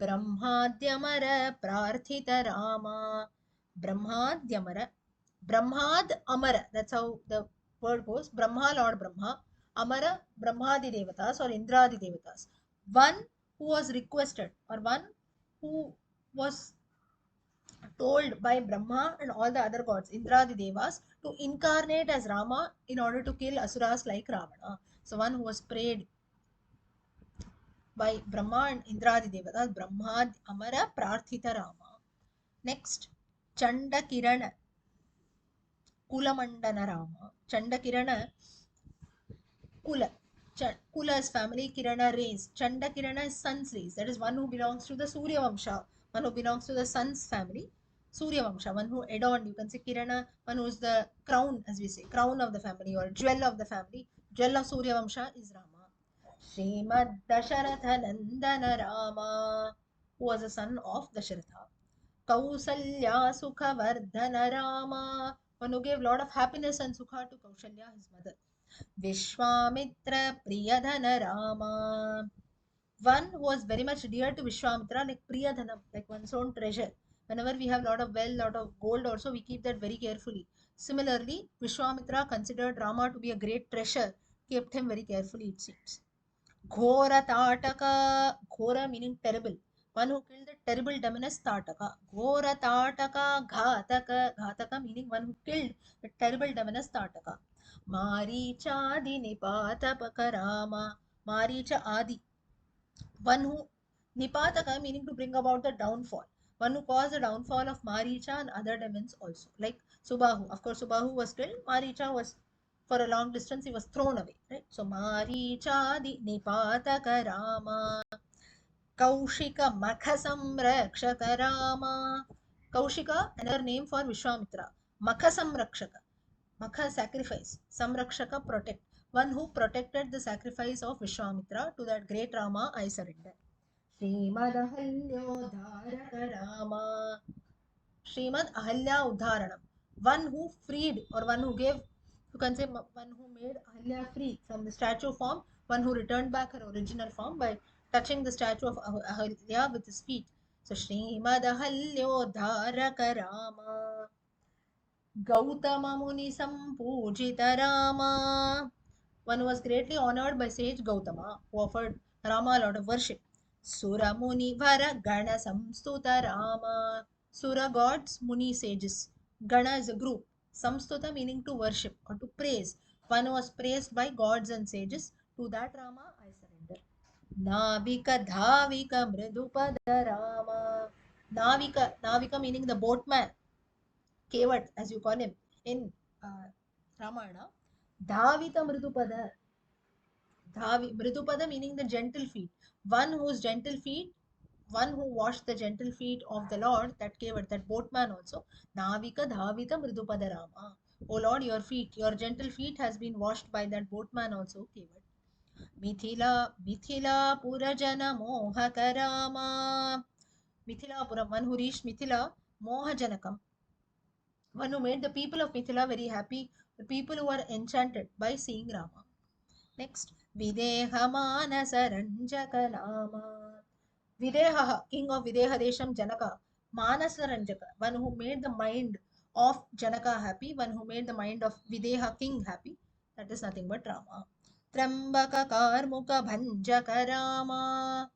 Brahmadyamara Prarthita Rama. Brahmadyamara. Brahmad Amara. That's how the word goes. Brahma, Lord Brahma. Amara, Brahmadi Devatas or Indradi Devatas. One who was requested or one who was told by Brahma and all the other gods, Indradi Devas, to incarnate as Rama in order to kill Asuras like Ravana. So one who was prayed by Brahma and Indradi Devatas, Brahma Amara Prarthita Rama. Next, Chanda Kirana Kulamandana Rama. Chanda Kirana Kula. Kula is family, Kirana rays. Chanda Kirana is sun's rays. That is one who belongs to the Surya Vamsha, one who belongs to the sun's family. Surya Vamsha, one who adorned, you can say Kirana, one who is the crown, as we say, crown of the family or jewel of the family. Jewel of Surya Vamsha is Rama. Srimad Dasharatha Nandana Rama, who was the son of Dasharatha. Kausalya Sukhavardhana Rama, one who gave lot of happiness and sukha to Kaushalya, his mother. Vishwamitra Priyadhana Rama. One who was very much dear to Vishwamitra, like Priyadhanam, like one's own treasure. Whenever we have lot of wealth, lot of gold, also we keep that very carefully. Similarly, Vishwamitra considered Rama to be a great treasure, kept him very carefully, it seems. Ghora Tataka, Ghora meaning terrible. One who killed the terrible demoness Tataka. Ghora Tataka, Ghataka, Ghataka meaning one who killed the terrible demoness Tataka. Maricha Nipatapakarama. Maricha Adi. One who Nipataka meaning to bring about the downfall. One who caused the downfall of Maricha and other demons also. Like Subahu. Of course, Subahu was killed. Maricha was for a long distance, he was thrown away. Right? So Maricha di Nipataka Rama. Kaushika Makha Samrakshaka Rama. Kaushika, another name for Vishwamitra. Makha Samrakshaka. Makha sacrifice, Samrakshaka protect. One who protected the sacrifice of Vishwamitra, to that great Rama I surrender. Srimad Ahalya Udharana Rama. Srimad Ahalya Udharanam. One who freed or one who gave You can say one who made Ahalya free from the statue form, one who returned back her original form by touching the statue of Ahalya with his feet. So Srimad Ahalyodharaka Rama Gautama Muni Sampujita Rama. One was greatly honored by sage Gautama, who offered Rama a lot of worship. Sura Muni Vara Gana Samstuta Rama. Sura gods, Muni sages. Gana is a group. Samstuta meaning to worship or to praise. One was praised by gods and sages. To that Rama I surrender. Navika Dhavika Mridupada Rama. Navika meaning the boatman. Kevat, as you call him in uh, Ramayana. Dhavita Mridupada. Mridupada meaning the gentle feet. One whose gentle feet, one who washed the gentle feet of the Lord, that Kevat, that boatman also. Navika Dhavita Mridupada Rama. O Lord, your feet, your gentle feet has been washed by that boatman also, Kevat. Mithila Purajana Mohakarama. Mithila Puram, one who reached Mithila, Mohajanakam, one who made the people of Mithila very happy, the people who are enchanted by seeing Rama. Next, Videha Manasa Ranjaka Nama. Videha, king of Videha Desham Janaka. Manasa Ranjaka, one who made the mind of Janaka happy, one who made the mind of Videha king happy. That is nothing but Rama. Trambaka Karmuka Bhanjaka Rama.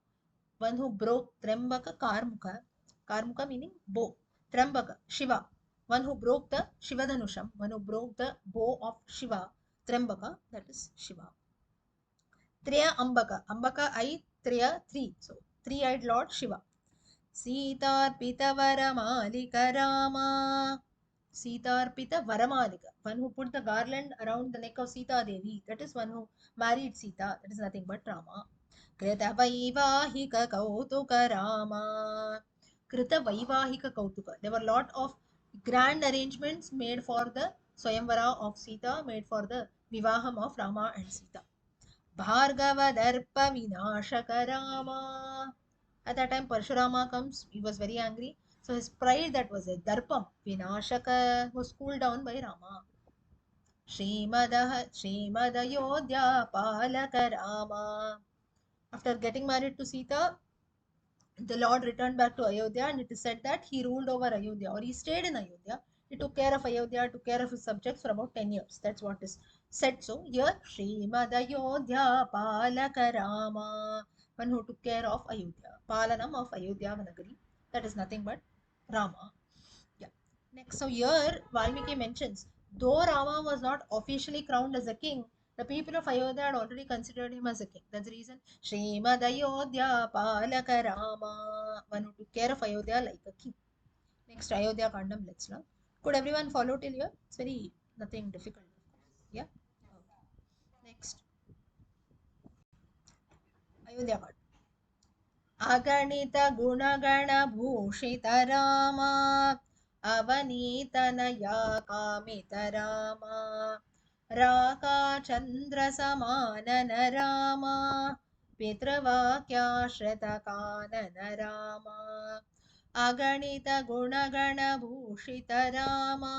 One who broke Trambaka Karmuka. Karmuka meaning bow. Trambaka, Shiva. One who broke the Shivadanusham. One who broke the bow of Shiva. Trambaka, that is Shiva. Triya Ambaka. Ambaka I, Triya 3. So, three-eyed Lord Shiva. Sitarpita Varamalika Rama. Sitarpita Varamalika. One who put the garland around the neck of Sita Devi. That is one who married Sita. That is nothing but Rama. Krita Vaivahika Kautuka Rama. Krita Vaivahika Kautuka. There were a lot of grand arrangements made for the Swayamvara of Sita, made for the Vivaham of Rama and Sita. Bhargava Darpa Vinashaka Rama. At that time, Parshurama comes. He was very angry. So his pride, that was a Darpam, Vinashaka, was cooled down by Rama. Srimadayodhya Palaka Rama. After getting married to Sita, the Lord returned back to Ayodhya, and it is said that he ruled over Ayodhya, or he stayed in Ayodhya. He took care of Ayodhya, took care of his subjects for about 10 years. That's what is said. So here, Srimad Ayodhya Palaka Rama, one who took care of Ayodhya, Palanam of Ayodhya Vanagari. That is nothing but Rama. Yeah. Next, so here Valmiki mentions, though Rama was not officially crowned as a king, the people of Ayodhya had already considered him as a king. That's the reason Srimad Ayodhya Palaka Rama, one who took care of Ayodhya like a king. Next, Ayodhya Kandam, let's learn. Could everyone follow till here? It's very nothing difficult. Yeah. Okay. Next, Ayodhya Kand. Aganita Gunagana Bhushita Rama Avanitanaya Kamita Rama Raka Chandra Samanana Rama Pitravakyashrita Kanana Rama Aganita Gunagana Bhushita Rama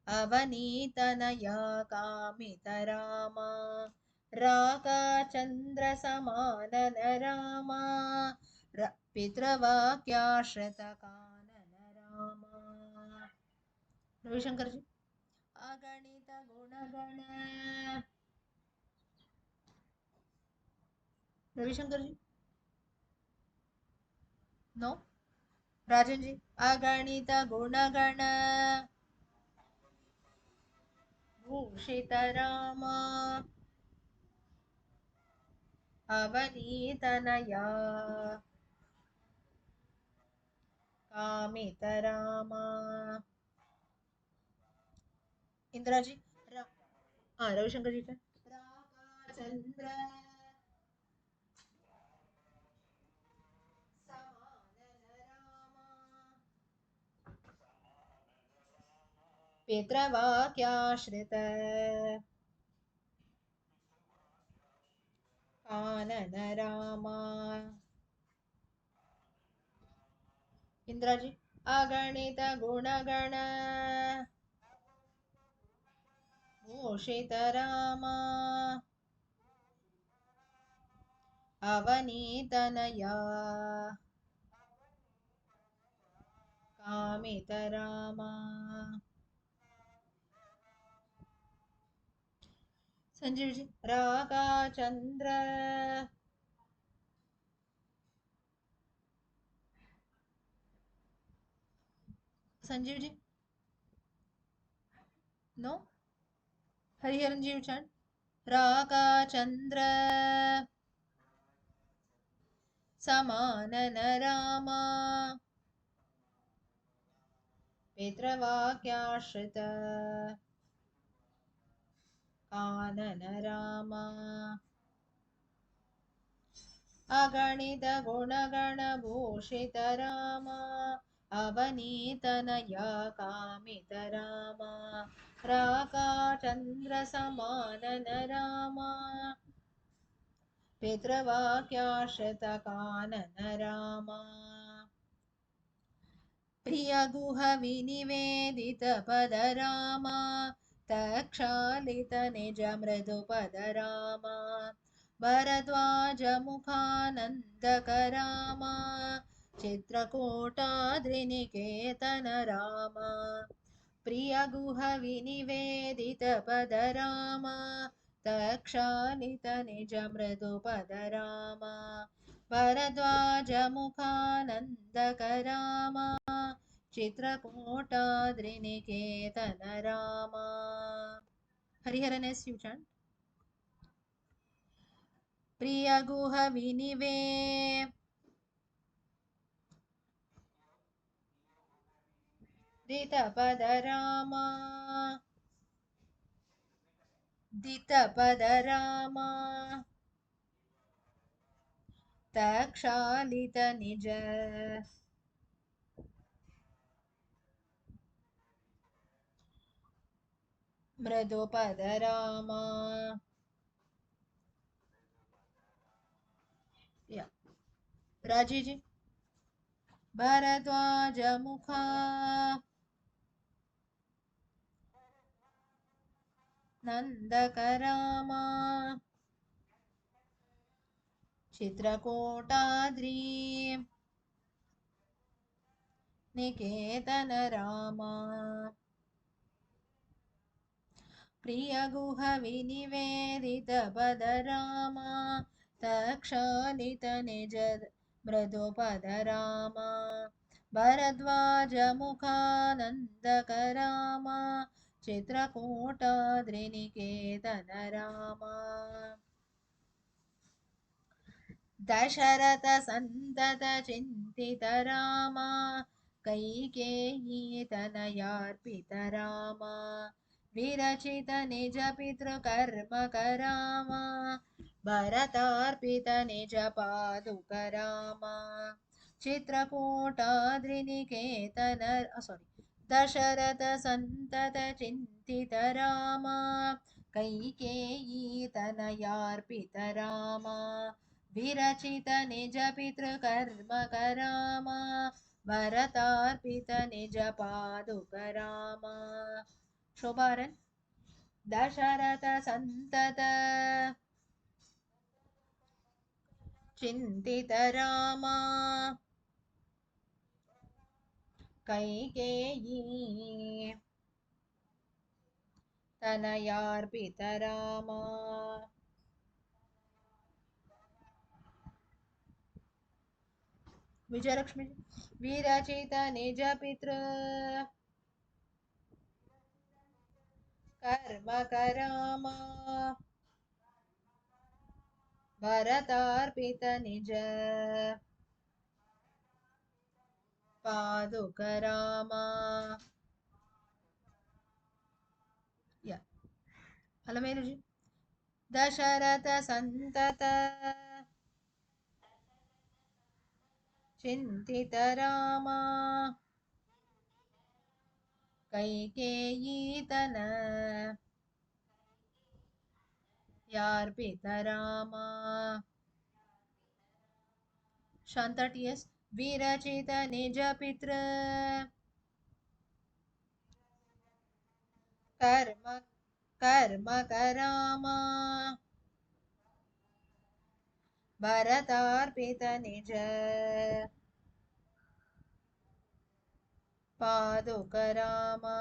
Avanitanaya Kamita Rama Raka Chandra Rama Pitravakyashritakanana Rama. Ravi Shankar ji. Aganita Gunagana. Ravi Shankar ji. No. Rajan ji. Aganita Gunagana. Bhushita Rama. Avanitanaya. Kamita Rama. Indra ji. Ravi Shankar ji. Raka Chandra. पितृवाक्याश्रित कानन रामा इंद्राजी अगणित गुणगण भूषितरामा अवनीतनया कामितरामा संजीव जी रागाचंद्र संजीव जी नो हरिहरन जी उच्चारण रागाचंद्र समानन रामा पितृवाक्याश्रित कानन रामा अगणित गुणगण भूषित रामा अवनीतनया कामित रामा रागाचंद्र समानन रामा पितृवाक्याश्रित कानन रामा प्रियगुह विनिवेदित पद रामा तक्षालित निज मृदुपद रामा भरद्वाज मुखानन्दक रामा चित्रकूटाद्रिनिकेतन रामा प्रियगुह विनिवेदित पद रामा तक्षालित निज मृदुपद रामा भरद्वाज मुखानन्दक रामा चित्रकूटाद्रिनिकेतन रामा हरिहरन एस यू चैंट प्रियगुह विनिवेदित पद रामा दित पद रामा तक्षालित निज मृदुपद रामा या राजी जी भरद्वाज मुखा नंदक रामा चित्रकूटाद्रि निकेतन रामा प्रियगुह विनिवेदित पद रामा तक्षालित निज मृदुपद रामा भरद्वाज मुखानन्दक रामा चित्रकूटाद्रिनिकेतन रामा दशरथ संतत चिंतित रामा कैकेयी तनयार्पित रामा विरचित निज पितृकर्म करामा भरतार्पित निज पादुक रामा चित्रकूटाद्रिनिकेतन सॉरी दशरथ संतत चिंतित रामा कैकेयी तनयार्पित रामा विरचित निज पितृकर्म करामा भरतार्पित निज पादुक रामा शोभारन दशरथ संतत चिंतित रामा कैकेयी तनयार्पित रामा विजयलक्ष्मी विरचित निज पितृ कर्म करामा भरतार्पित निज पादुक रामा या अलमेलु जी दशरथ संतत चिंतित रामा कैकेयी तन यार्पित रामा शांता टीएस विरचित निज पितृ कर्म कर्म करामा भरतार्पित निज पादुकरामा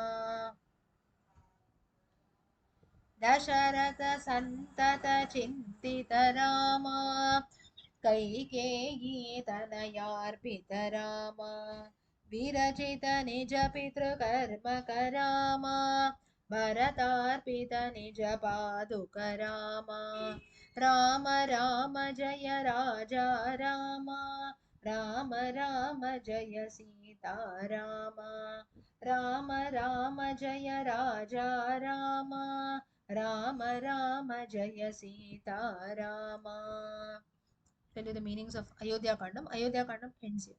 दशरथ संतत चिंतित रामा कैकेयी तनयार्पित रामा विरचित निज पितृकर्म करामा भरतार्पित निज पादुक रामा राम राम जय राजा रामा राम राम जय सीता रामा राम राम जय राजा रामा राम राम जय सीता रामा. Tell you the meanings of Ayodhya Kandam. Ayodhya Kandam ends here.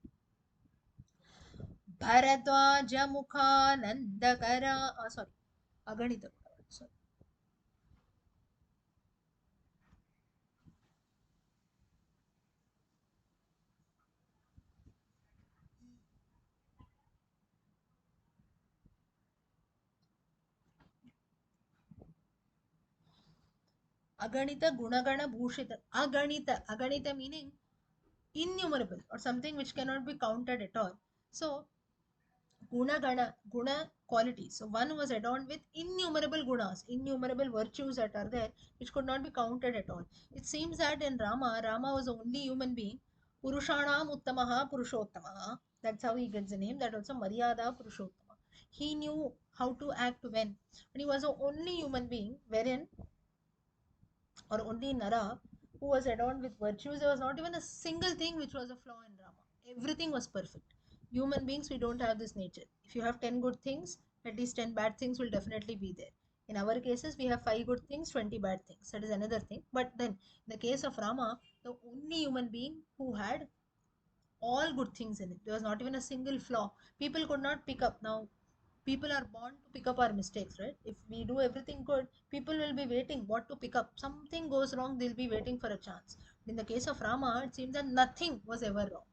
Bharadwaja Mukhanandakara. Sorry. Aganita. Sorry. Aganita Gunagana Bhushita. Aganita meaning innumerable or something which cannot be counted at all. So guna qualities. So one was adorned with innumerable gunas, innumerable virtues that are there, which could not be counted at all. It seems that in Rama was the only human being. Purushanam Uttamaha Purushottamaha. That's how he gets the name. That also Maryada Purushottama. He knew how to act when. And he was the only human being wherein, or only Nara, who was adorned with virtues. There was not even a single thing which was a flaw in Rama. Everything was perfect. Human beings, we don't have this nature. If you have 10 good things, at least 10 bad things will definitely be there. In our cases, we have 5 good things, 20 bad things. That is another thing. But then, in the case of Rama, the only human being who had all good things in it. There was not even a single flaw. People could not pick up. Now, people are born to pick up our mistakes, right? If we do everything good, people will be waiting what to pick up. Something goes wrong, they'll be waiting for a chance. In the case of Rama, it seems that nothing was ever wrong.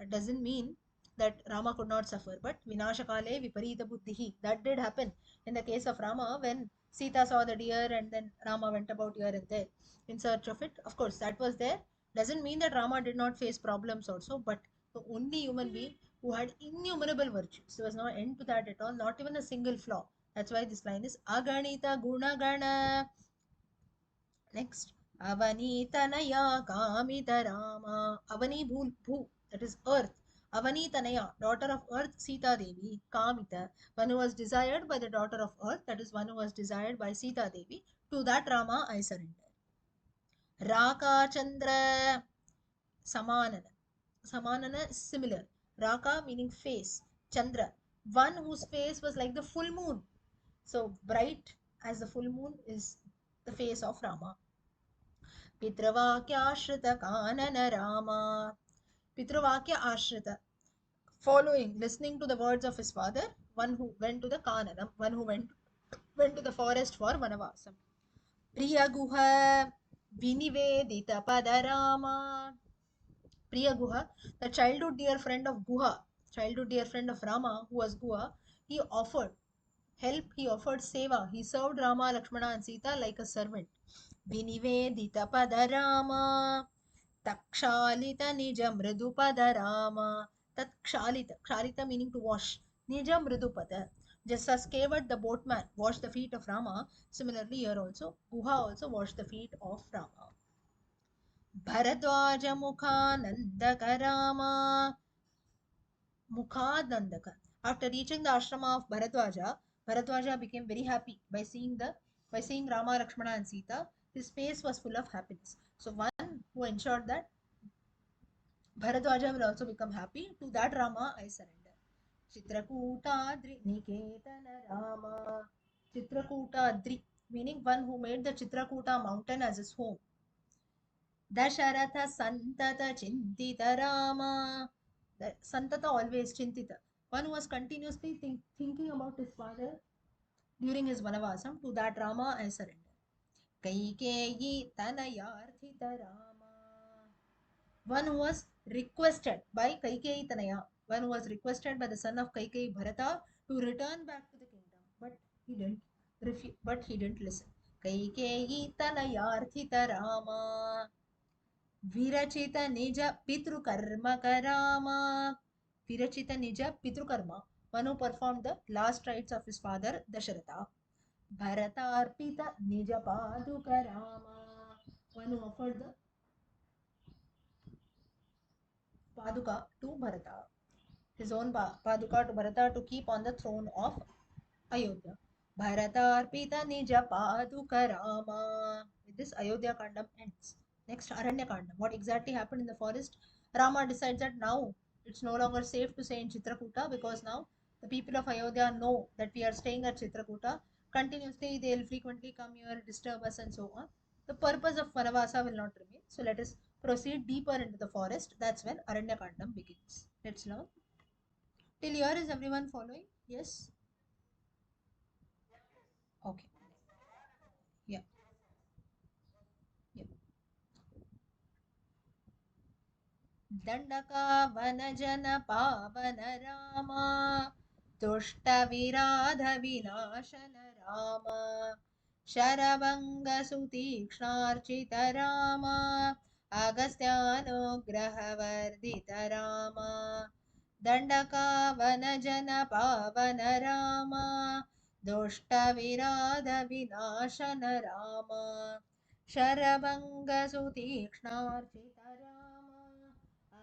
That doesn't mean that Rama could not suffer, but vinashakale viparita buddhihi, that did happen in the case of Rama when Sita saw the deer and then Rama went about here and there in search of it. Of course, that was there. Doesn't mean that Rama did not face problems also, but the only human being who had innumerable virtues. There was no end to that at all, not even a single flaw. That's why this line is Aganita Gunagana. Next, Avani Tanaya Kamita Rama. Avani Bhu, that is earth. Avani Tanaya, daughter of earth, Sita Devi, Kamita, one who was desired by the daughter of earth, that is one who was desired by Sita Devi. To that Rama I surrender. Raka Chandra Samanana. Samanana is similar. Raka meaning face. Chandra, one whose face was like the full moon. So bright as the full moon is the face of Rama. Pitravakya Ashrita Kanana Rama. Pitravakya Ashrita. Following, listening to the words of his father, one who went to the Kananam, one who went to the forest for Vanavasam. Priya Guha Vinivedita Padarama. Priya Guha, the childhood dear friend of Guha, childhood dear friend of Rama, who was Guha, he offered help, he offered seva. He served Rama, Lakshmana, and Sita like a servant. Vinivedita Padarama, Takshalita Nija Mridupada Rama. Takshalita, Kshalita meaning to wash. Nija Mridupada. Just as Kevat the boatman washed the feet of Rama, similarly here also, Guha also washed the feet of Rama. Bharadwaja Mukhanandaka Rama. Mukhadandaka. After reaching the ashrama of Bharadwaja, Bharadwaja became very happy by seeing Rama, Lakshmana, and Sita. His face was full of happiness. So one who ensured that Bharadwaja will also become happy, to that Rama I surrender. Chitrakootadri Niketana Rama. Chitrakootadri, meaning one who made the Chitrakuta mountain as his home. Dasharatha Santata Chintita Rama. Santata always Chintita. One who was continuously thinking about his father during his Vanavasam, to that Rama I surrender. Kaikeyi Tanayarthita Rama. One who was requested by Kaikeyi Tanaya. One who was requested by the son of Kaikeyi Bharata to return back to the kingdom. But he didn't. but he didn't listen. Kaikeyi talayarthita Rama विरचित निज पितृकर्म करामा. Virachita nija pitrukarma. One who performed the last rites of his father Dasharatha. Bharatarpita nija padukarama. One who offered the paduka to Bharata. His own paduka to Bharata to keep on the throne of Ayodhya. Bharatarpita nija padukarama. With this Ayodhya Kandam ends. Next Aranya Kandam. What exactly happened in the forest? Rama decides that now it's no longer safe to stay in Chitrakuta because now the people of Ayodhya know that we are staying at Chitrakuta. Continuously they will frequently come here, disturb us and so on. The purpose of Vanavasa will not remain. So let us proceed deeper into the forest. That's when Aranya Kandam begins. Let's learn. Till here is everyone following? Yes? Okay. Yeah. Yeah. दण्डकावनजन पावन रामा तुष्टविराधविनाशन राम शरभङ्गसुतीक्ष्णार्चित रामा अगस्त्यानुग्रहवर्धित रामा दण्डकावनजन पावन रामा दुष्टविराधविनाशन राम शरभङ्गसुतीक्ष्णार्चित रामा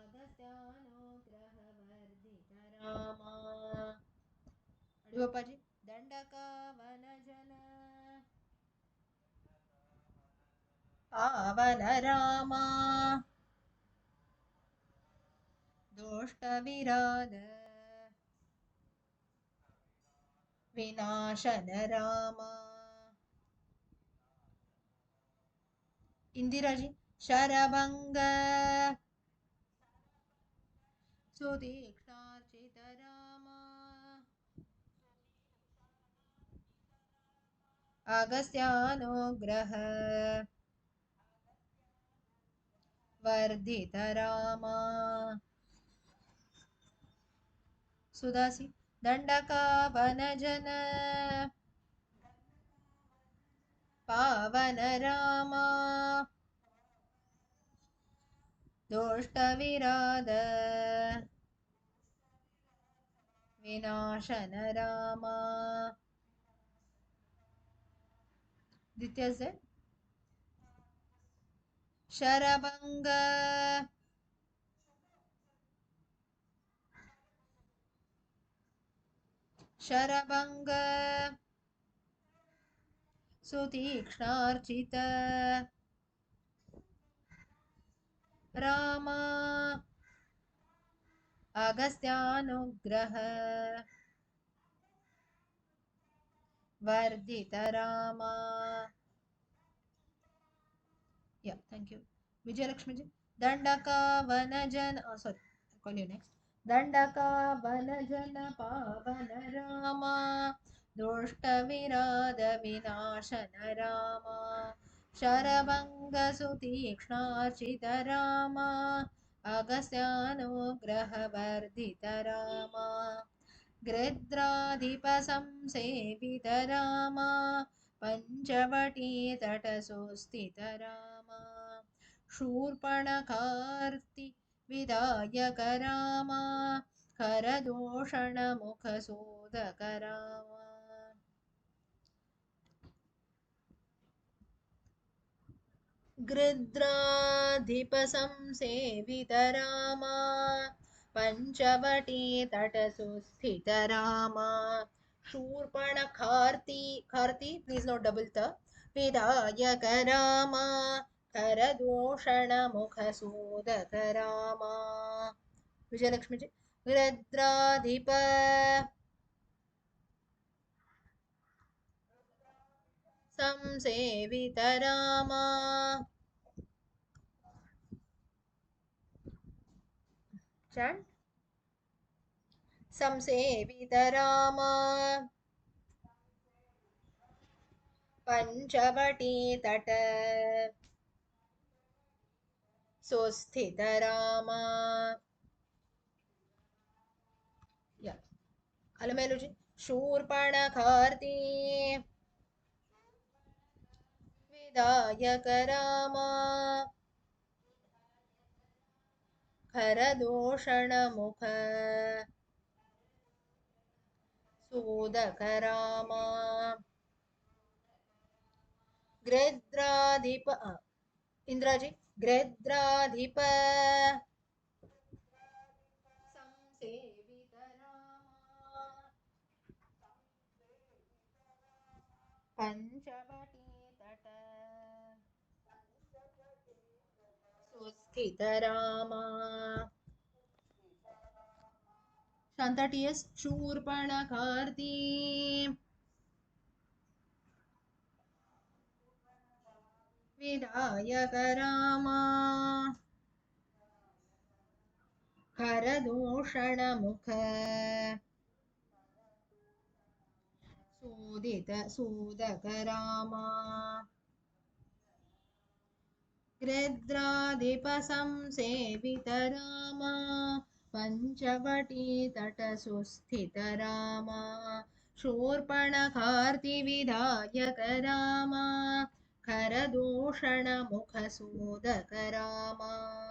अगस्त्यानुग्रहवर्धित रामा. अडिगोपाजी दण्डकावनजन पावन रामा दुष्टविराध विनाशन रामा. इंदिराजी शरभंग सुदीक्षार्चित रामा अगस्त्यानुग्रह वर्धित रामा. सुदासी दण्डकावनजन पावन रामा दुष्टविराध विनाशन रामा. द्वितीय से शरभंग शरभंग सुतीक्ष्णार्चित रामा अगस्त्यानुग्रह वर्धित रामा. Yeah, thank you. Vijayalakshmi ji. Dandakavanajana. Oh, sorry. I'll call you next. Dandakavanajana pavana Rama. Dushtavirada vinashana Rama. Sharabanga sutikšnarchita Rama. Agastyanugraha vardhita Rama. गृध्राधिपसंसेवित रामा पञ्चवटीतटसुस्थित रामा शूर्पणखार्ति विधायक रामा करदूषणमुखसूदक रामा. गृध्राधिपसंसेवित रामा पञ्चवटीतटसुस्थित रामा शूर्पणखार्ति please note double the विधायक रामा करदूषणमुखसूदक रामा. विजयलक्ष्मी जी गृध्राधिप संसेवित रामा chant संसेवित रामा पञ्चवटीतट सुस्थित रामा. अलमेलुजी शूर्पणखार्ति विधायक रामा खरदूषणमुख सूदक रामा गृध्राधिप इंद्राजी गृध्राधिप संसेवित रामा पंचवटी तट सुस्थित रामा शांता टीएस शूर्पणखार्ती विधायक रामा खरदूषणमुख सूदक रामा गृध्राधिप संसेवित रामा पंचवटी तट सुस्थित रामा शूर्पणखार्ति विधायक रामा खरदूषणमुख सूदक रामा